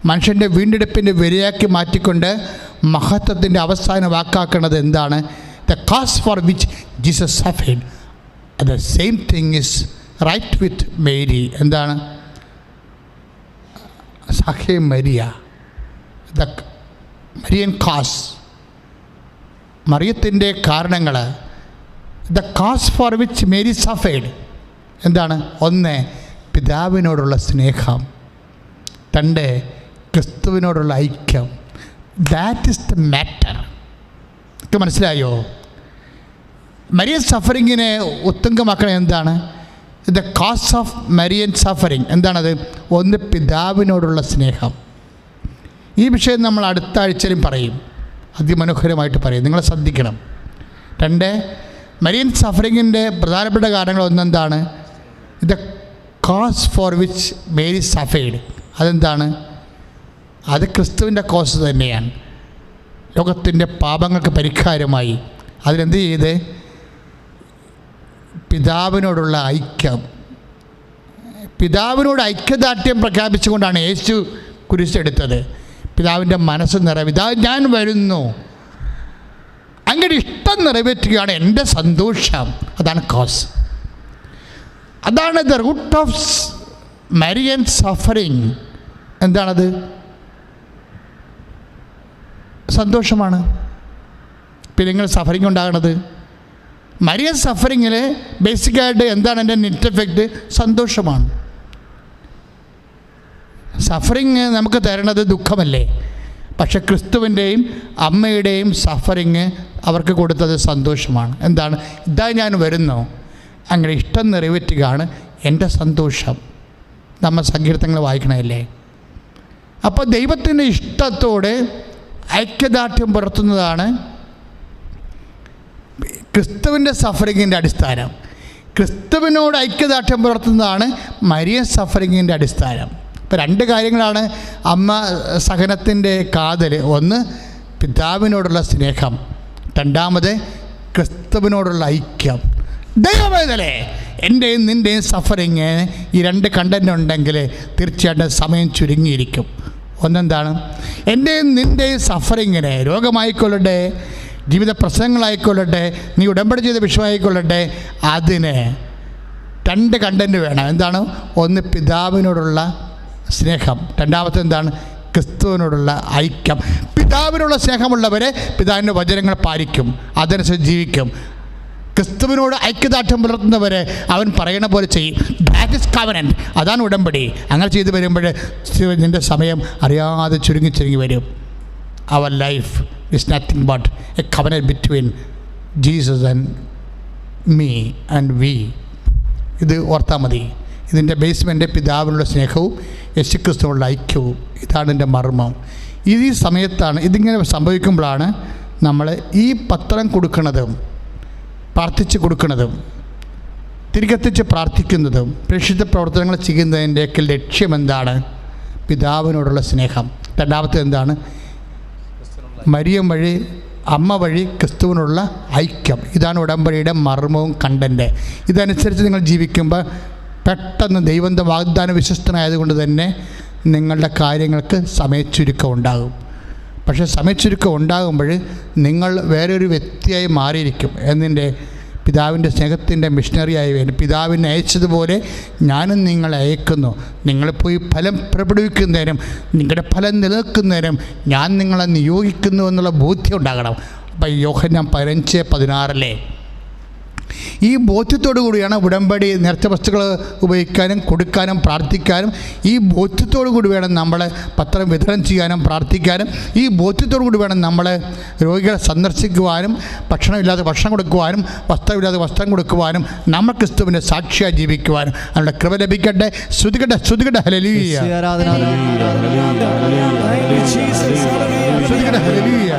മനുഷ്യൻ്റെ വീണ്ടെടുപ്പിൻ്റെ വരിയാക്കി മാറ്റിക്കൊണ്ട് മഹത്വത്തിൻ്റെ അവസാന വാക്കാക്കുന്നത് എന്താണ്? The cause for which Jesus suffered. The same thing is right with Mary. എന്താണ്? സഖേ മരിയ, ദ മരിയൻ കാസ്, മറിയത്തിൻ്റെ കാരണങ്ങൾ. The cause for which Mary suffered എന്താണ്? ഒന്ന്, പിതാവിനോടുള്ള സ്നേഹം. രണ്ട്, ക്രിസ്തുവിനോടുള്ള ഐക്യം. That is the matter. ഒക്കെ മനസ്സിലായോ? മരിയൻ സഫറിങ്ങിനെ ഉത്തുംഗമാക്കണത് എന്താണ്? ദ കാസ് ഓഫ് മരിയൻ സഫറിങ് എന്താണത്? ഒന്ന്, പിതാവിനോടുള്ള സ്നേഹം. ഈ വിഷയം നമ്മൾ അടുത്ത ആഴ്ചയിലും പറയും, അതിമനോഹരമായിട്ട് പറയും, നിങ്ങൾ ശ്രദ്ധിക്കണം. രണ്ട്, മരിയൻ സഫറിങ്ങിൻ്റെ പ്രധാനപ്പെട്ട കാരണങ്ങൾ ഒന്നെന്താണ്? The cause for which Mary suffered. അതെന്താണ്? അത് ക്രിസ്തുവിൻ്റെ കോസ് തന്നെയാണ്. ലോകത്തിൻ്റെ പാപങ്ങൾക്ക് പരിഹാരമായി അതിനെന്ത് ചെയ്ത്? പിതാവിനോടുള്ള ഐക്യം. പിതാവിനോട് ഐക്യദാർഢ്യം പ്രഖ്യാപിച്ചുകൊണ്ടാണ് യേശു കുരിശെടുത്തത്. പിതാവിൻ്റെ മനസ്സ് നിറവ്, ഇതാ ഞാൻ വരുന്നു, അങ്ങനെ ഇഷ്ടം നിറവേറ്റുകയാണ് എൻ്റെ സന്തോഷം. അതാണ് കോസ്. അതാണ് the root of Marian suffering. എന്താണത്? സന്തോഷമാണ്. പിന്നെ നിങ്ങൾ സഫറിങ് ഉണ്ടാകണത് മരിയൻ സഫറിങ്ങിൽ ബേസിക്കായിട്ട് എന്താണ് എൻ്റെ നെറ്റ് എഫക്റ്റ്? സന്തോഷമാണ്. സഫറിങ് നമുക്ക് തരണത് ദുഃഖമല്ലേ? പക്ഷെ ക്രിസ്തുവിൻ്റെയും അമ്മയുടെയും സഫറിങ് അവർക്ക് കൊടുത്തത് സന്തോഷമാണ്. എന്താണ്? ഇതാ ഞാൻ വരുന്നു, അങ്ങനെ ഇഷ്ടം നിറവേറ്റുകയാണ് എൻ്റെ സന്തോഷം. നമ്മൾ സങ്കീർത്തനങ്ങൾ വായിക്കണമല്ലേ? അപ്പോൾ ദൈവത്തിൻ്റെ ഇഷ്ടത്തോട് ഐക്യദാർഢ്യം പുലർത്തുന്നതാണ് ക്രിസ്തുവിൻ്റെ സഫറിങ്ങിൻ്റെ അടിസ്ഥാനം. ക്രിസ്തുവിനോട് ഐക്യദാർഢ്യം പുലർത്തുന്നതാണ് മരിയൻ സഫറിങ്ങിൻ്റെ അടിസ്ഥാനം. ഇപ്പോൾ രണ്ട് കാര്യങ്ങളാണ് അമ്മ സഹനത്തിൻ്റെ കാതൽ. ഒന്ന്, പിതാവിനോടുള്ള സ്നേഹം. രണ്ടാമത്, ക്രിസ്തുവിനോടുള്ള ഐക്യം. ദൈവമേതലേ, എൻ്റെയും നിൻ്റെയും സഫറിങ് ഈ രണ്ട് കണ്ടൻ്റ് ഉണ്ടെങ്കിൽ തീർച്ചയായിട്ടും സമയം ചുരുങ്ങിയിരിക്കും. ഒന്നെന്താണ്? എൻ്റെയും നിൻ്റെയും സഫറിങ്ങിനെ, രോഗമായിക്കൊള്ളട്ടെ, ജീവിത പ്രശ്നങ്ങളായിക്കൊള്ളട്ടെ, നീ ഉടമ്പടി ചെയ്ത വിഷയമായിക്കൊള്ളട്ടെ, അതിന് രണ്ട് കണ്ടൻറ്റ് വേണം. എന്താണ്? ഒന്ന്, പിതാവിനോടുള്ള സ്നേഹം. രണ്ടാമത്തെ എന്താണ്? ക്രിസ്തുവിനോടുള്ള ഐക്യം. പിതാവിനുള്ള സ്നേഹമുള്ളവരെ പിതാവിൻ്റെ വചനങ്ങൾ പാലിക്കും, അതനുസരിച്ച് ജീവിക്കും. ക്രിസ്തുവിനോട് ഐക്യദാർഢ്യം പുലർത്തുന്നവരെ അവൻ പറയണ പോലെ ചെയ്യും. That is covenant. അതാണ് ഉടമ്പടി. അങ്ങനെ ചെയ്ത് വരുമ്പോൾ നിൻ്റെ സമയം അറിയാതെ ചുരുങ്ങി വരും. Our life is nothing but a covenant between Jesus and me and we. ഇത് ഓർത്താൽ മതി. ഇതിൻ്റെ ബേസ്മെൻ്റ് പിതാവിനുള്ള സ്നേഹവും യേശുക്രിസ്തുവിനുള്ള ഐക്യവും. ഇതാണ് എൻ്റെ മർമ്മം. ഈ സമയത്താണ് ഇതിങ്ങനെ സംഭവിക്കുമ്പോഴാണ് നമ്മൾ ഈ പത്രം കൊടുക്കുന്നതും പ്രാർത്ഥിച്ച് കൊടുക്കുന്നതും തിരികെത്തിച്ച് പ്രാർത്ഥിക്കുന്നതും പ്രേക്ഷിത പ്രവർത്തനങ്ങൾ ചെയ്യുന്നതിൻ്റെയൊക്കെ ലക്ഷ്യം എന്താണ്? പിതാവിനോടുള്ള സ്നേഹം. രണ്ടാമത്തെ എന്താണ്? മരിയം വഴി, അമ്മ വഴി ക്രിസ്തുവിനുള്ള ഐക്യം. ഇതാണ് ഉടമ്പടിയുടെ മർമ്മവും കണ്ടൻറ്റ്. ഇതനുസരിച്ച് നിങ്ങൾ ജീവിക്കുമ്പോൾ പെട്ടെന്ന് ദൈവത്തിൻ്റെ വാഗ്ദാന വിശ്വസ്തനായതുകൊണ്ട് തന്നെ നിങ്ങളുടെ കാര്യങ്ങൾക്ക് സമയച്ചുരുക്കം ഉണ്ടാകും. പക്ഷേ സമയച്ചുരുക്കം ഉണ്ടാകുമ്പോൾ നിങ്ങൾ വേറൊരു വ്യക്തിയായി മാറിയിരിക്കും. എന്നിൻ്റെ പിതാവിൻ്റെ സ്നേഹത്തിൻ്റെ മിഷണറിയായി വരും. പിതാവിനെ അയച്ചതുപോലെ ഞാനും നിങ്ങളെ അയക്കുന്നു. നിങ്ങൾ പോയി ഫലം പ്രകടിപ്പിക്കുന്നതിനും നിങ്ങളുടെ ഫലം നിലനിൽക്കുന്നതിനും ഞാൻ നിങ്ങളെ നിയോഗിക്കുന്നു എന്നുള്ള ബോധ്യം ഉണ്ടാകണം. അപ്പം യോഹന്നാൻ 15:16 ഈ ബോധ്യത്തോടു കൂടിയാണ് ഉടമ്പടി നേർച്ച വസ്തുക്കൾ ഉപയോഗിക്കാനും കൊടുക്കാനും പ്രാർത്ഥിക്കാനും. ഈ ബോധ്യത്തോടു കൂടി വേണം നമ്മൾ പത്രം വിതരണം ചെയ്യാനും പ്രാർത്ഥിക്കാനും. ഈ ബോധ്യത്തോടു കൂടി വേണം നമ്മൾ രോഗികളെ സന്ദർശിക്കുവാനും, ഭക്ഷണമില്ലാതെ ഭക്ഷണം കൊടുക്കുവാനും, വസ്ത്രമില്ലാതെ വസ്ത്രം കൊടുക്കുവാനും, നമ്മൾ ക്രിസ്തുവിൻ്റെ സാക്ഷിയായി ജീവിക്കുവാനും. അവരുടെ കൃപ ലഭിക്കട്ടെ. ശ്രുതികട്ടെ, ശ്രുതികട്ടെ. ഹല്ലേലൂയ, ശ്രുതികട്ടെ. ഹല്ലേലൂയ.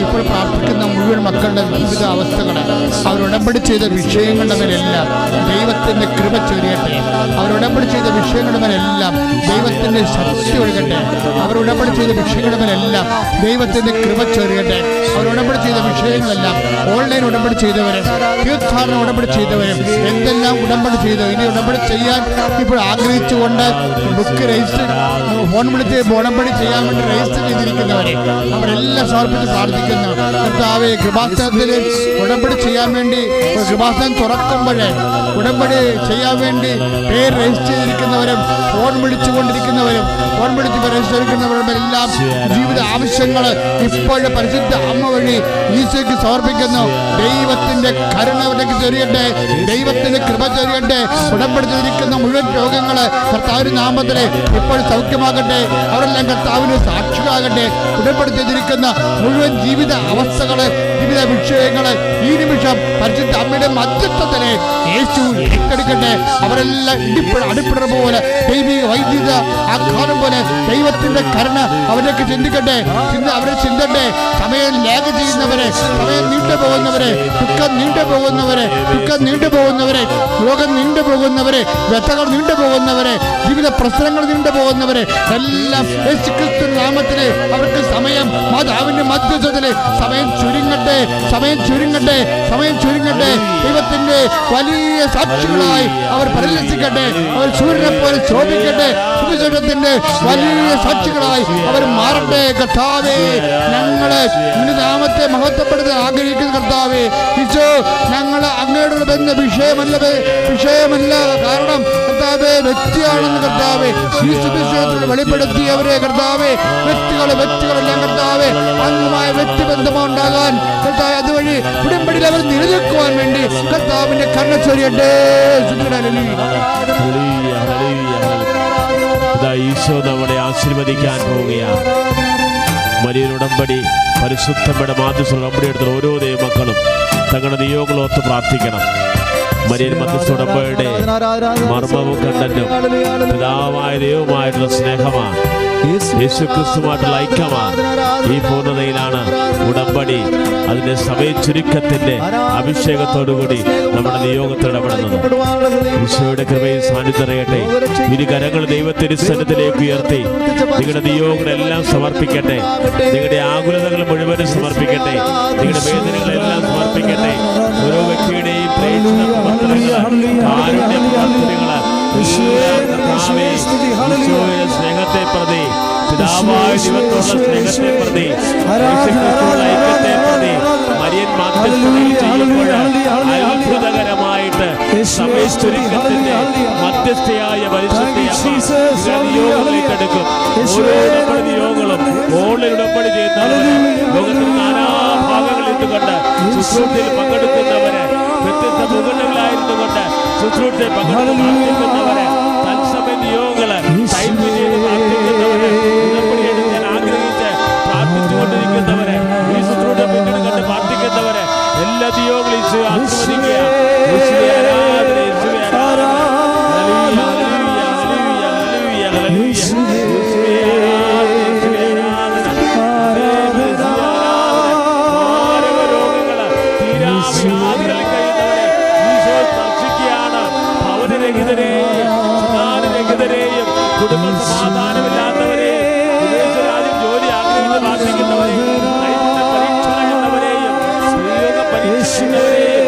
ഇപ്പോൾ പ്രാർത്ഥിക്കുന്ന മുഴുവൻ മക്കളുടെ വിവിധ അവസ്ഥകൾ, അവരുടമ്പടി ചെയ്ത വിഷയങ്ങളുടെ മേലെല്ലാം ദൈവത്തിൻ്റെ കൃപ ചൊരിയട്ടെ. അവരുടമ്പടി ചെയ്ത വിഷയങ്ങളുടെ മേലെല്ലാം ദൈവത്തിൻ്റെ ദൈവത്തിൻ്റെ ശക്തി ഒഴുകട്ടെ. അവർ ഉടമ്പടി ചെയ്ത വിഷയങ്ങളുമെല്ലാം ദൈവത്തിൻ്റെ കൃപ ചൊരിയട്ടെ. അവർ ഉടമ്പടി ചെയ്ത വിഷയങ്ങളെല്ലാം ഓൺലൈൻ ഉടമ്പടി ചെയ്തവരും തീർത്ഥാടന ഉടമ്പടി ചെയ്തവരും എന്തെല്ലാം ഉടമ്പടി ചെയ്തു ഇനി ഉടമ്പടി ചെയ്യാൻ ഇപ്പോൾ ആഗ്രഹിച്ചുകൊണ്ട് ബുക്ക് രജിസ്റ്റർ ഫോൺ വിളിച്ച് ഉടമ്പടി ചെയ്യാൻ വേണ്ടി രജിസ്റ്റർ ചെയ്തിരിക്കുന്നവരെ അവരെല്ലാം സമർപ്പിച്ച് പ്രാർത്ഥിക്കുന്നു. കർത്താവേ, കൃപാസനത്തിൽ ഉടമ്പടി ചെയ്യാൻ വേണ്ടി കൃപാസനം തുറക്കുമ്പോഴേ ഉടമ്പടി ചെയ്യാൻ വേണ്ടി പേര് രജിസ്റ്റർ ചെയ്തിരിക്കുന്നവരും ഫോൺ വിളിച്ചുകൊണ്ടിരിക്കുന്നവരും ഫോൺ വിളിച്ച് രജിസ്റ്റർ ചെയ്തിരിക്കുന്നവരും എല്ലാം ജീവിത ആവശ്യങ്ങൾ ഇപ്പോഴും പരിശുദ്ധ അമ്മ വഴി ഈശോയ്ക്ക് സമർപ്പിക്കുന്നു. ദൈവത്തിന്റെ കരുണ അവർക്ക് ചൊരിയട്ടെ, ദൈവത്തിന്റെ കൃപ ചൊരിയട്ടെ. ഉടമ്പടി ചെയ്തിരിക്കുന്ന മുഴുവൻ രോഗങ്ങള് കർത്താവിന്റെ നാമത്തിലെ ഇപ്പോൾ സൗഖ്യമാകട്ടെ. അവരെല്ലാം കർത്താവിന് സാക്ഷികളാകട്ടെ. ഉടമ്പടി ചെയ്തിരിക്കുന്ന മുഴുവൻ ജീവിത അവസ്ഥകള്, ജീവിത വിഷയങ്ങള് ഈ നിമിഷം പരിശുദ്ധ അമ്മയുടെ മധ്യസ്ഥത്തിലെ യേശു ഏറ്റെടുക്കട്ടെ. അവരെല്ലാം അടിപ്പിടർ പോലെ ദൈവിക വൈദ്യുത ആഘാതം പോലെ ദൈവത്തിന്റെ കരുണ അവരേക്ക് ചിന്തിക്കട്ടെ, അവരെ ചിന്തട്ടെ. സമയം ലാഗ് ചെയ്യുന്നവരെ, സമയം നീണ്ടുപോകുന്നവരെ, ദുഃഖം നീണ്ടുപോകുന്നവരെ, രോഗം നീണ്ടുപോകുന്നവരെ, വ്യഥകൾ നീണ്ടുപോകുന്നവരെ, ജീവിത പ്രശ്നങ്ങൾ നീണ്ടുപോകുന്നവരെ എല്ലാം യേശുക്രിസ്തു നാമത്തിലെ അവർക്ക് സമയം മാതാവിന്റെ മധ്യസ്ഥത്തിലെ സമയം ചുരുങ്ങട്ടെ. ദൈവത്തിന്റെ വലിയ സാക്ഷികളായി അവർ പരിലസിക്കട്ടെ. അവർ സൂര്യനെ പോലെ ശോഭിക്കട്ടെ. സുവിശേഷത്തിന്റെ വലിയ സാക്ഷികളായി അവർ മാറട്ടെ. കർത്താവേ, ഞങ്ങള് നിന്റെ നാമത്തെ മഹത്വപ്പെടുത്താൻ ആഗ്രഹിക്കുന്ന കർത്താവേ, ഈശോ, ഞങ്ങൾ അങ്ങയോടുള്ള ബന്ധ വിഷയമല്ല കാരണം കർത്താവേ വ്യക്തിയാണെന്ന് കർത്താവേ ഈ സുവിശേഷത്തിൽ വെളിപ്പെടുത്തിയവരെ കർത്താവേ വ്യക്തികളെല്ലാം കർത്താവേ അങ്ങുമായ വ്യക്തിബന്ധമുണ്ടാകാൻ കർത്താവേ അതുവഴി ഉടമ്പടിയിൽ അവർ നിലനിൽക്കുവാൻ വേണ്ടി കർത്താവിന്റെ കരുണ ചൊരിയട്ടെ. ഈശോ നമ്മളെ ആശീർവദിക്കാൻ പോവുകയാണ്. വലിയ ഉടമ്പടി പരിശുദ്ധയുടെ മാധ്യസ്ഥ ഉടമ്പടി എടുത്തുള്ള ഓരോ ദൈവമക്കളും തങ്ങളുടെ നിയോഗങ്ങളോർത്ത് പ്രാർത്ഥിക്കണം. മരിയൻ മധ്യസ്ഥ ഉടമ്പടിയുടെ മർമ്മവും കണ്ടന്റും പിതാവായ ദൈവമായിട്ടുള്ള സ്നേഹമാണ്, യേശുക്രിസ്തുമായിട്ടുള്ള ഐക്യമാണ്. ഈ പൂർണ്ണതയിലാണ് ഉടമ്പടി അതിന്റെ സമയ ചുരുക്കത്തിന്റെ അഭിഷേകത്തോടുകൂടി നമ്മുടെ നിയോഗത്തിൽ ഇടപെടുന്നത്. ഈശോയുടെ കൃപയിൽ സാന്നിധ്യം അറിയട്ടെ. ഇരു കരങ്ങൾ ദൈവത്തിന്റെ സന്നിധിയിലേക്ക് ഉയർത്തി നിങ്ങളുടെ നിയോഗങ്ങളെല്ലാം സമർപ്പിക്കട്ടെ. നിങ്ങളുടെ ആകുലതകൾ മുഴുവനും സമർപ്പിക്കട്ടെ. നിങ്ങളുടെ വേദനകളെല്ലാം സമർപ്പിക്കട്ടെ. ഓരോ വ്യക്തിയുടെയും സ്നേഹത്തെ പ്രതി, പിതാവായ ദൈവത്തോടുള്ള സ്നേഹത്തെ പ്രതി, ഐക്യത്തെ പ്രതി മരിയൻ മാധ്യസ്ഥതയിൽ ചെയ്യുമ്പോൾ അത്ഭുതകരമായിട്ട് സമയചുരുക്കത്തിന്റെ മധ്യസ്ഥയായ നിയോഗങ്ങളിലേക്ക് എടുക്കും. ഓരോ നമ്മുടെ നിയോഗങ്ങളും ഓൺലൈൻ ഉടമ്പടി ചെയ്യുന്നവരെ, ലോകത്തിന്റെ നാനാഭാഗങ്ങളിൽ നിന്നുകൊണ്ട് ശുശ്രൂഷയിൽ പങ്കെടുക്കുന്നവരെ, വ്യത്യസ്ത മുകളിലായിരുന്നുകൊണ്ട് ശുശ്രൂഷയിൽ പങ്കെടുക്കുന്നവരെ, തത്സമയ നിയോഗങ്ങള് ടൈപ്പ് ചെയ്ത് പ്രാർത്ഥിക്കുന്നവരെ, ഉടമ്പടി എടുക്കാൻ ആഗ്രഹിച്ച് പ്രാർത്ഥിച്ചുകൊണ്ടിരിക്കുന്നവരെ, ഈ ശുശ്രൂഷ പിന്നീട് പ്രാർത്ഥിക്കുന്നവരെ എല്ലാ നിയോഗങ്ങളും ഈശോ ആശീർവദിക്കുക. കുടുംബ സമാധാനമില്ലാത്തവരെയും വിദേശരാജ്യം ജോലി ആഗ്രഹിച്ച് പ്രാർത്ഥിക്കുന്നവരെയും പരീക്ഷ കഴിയുന്നവരെയും സ്ത്രീയോഗ പരീക്ഷയുന്നവരെയും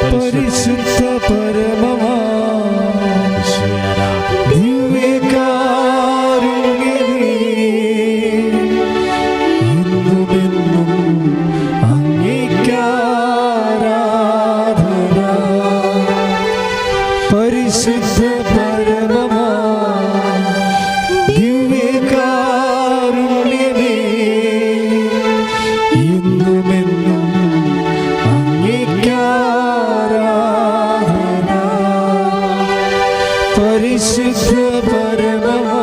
പരിശുദ്ധ പരമമാ ദിവ്യകാരുണ്യമേ, എന്നുമെന്നും അങ്ങേക്കാരാധന. പരിശുദ്ധ പരമമാ ദിവ്യകാരുണ്യമേ, എന്നുമെന്നും അങ്ങേക്കാരാധന. പരിശുദ്ധ പരമമാ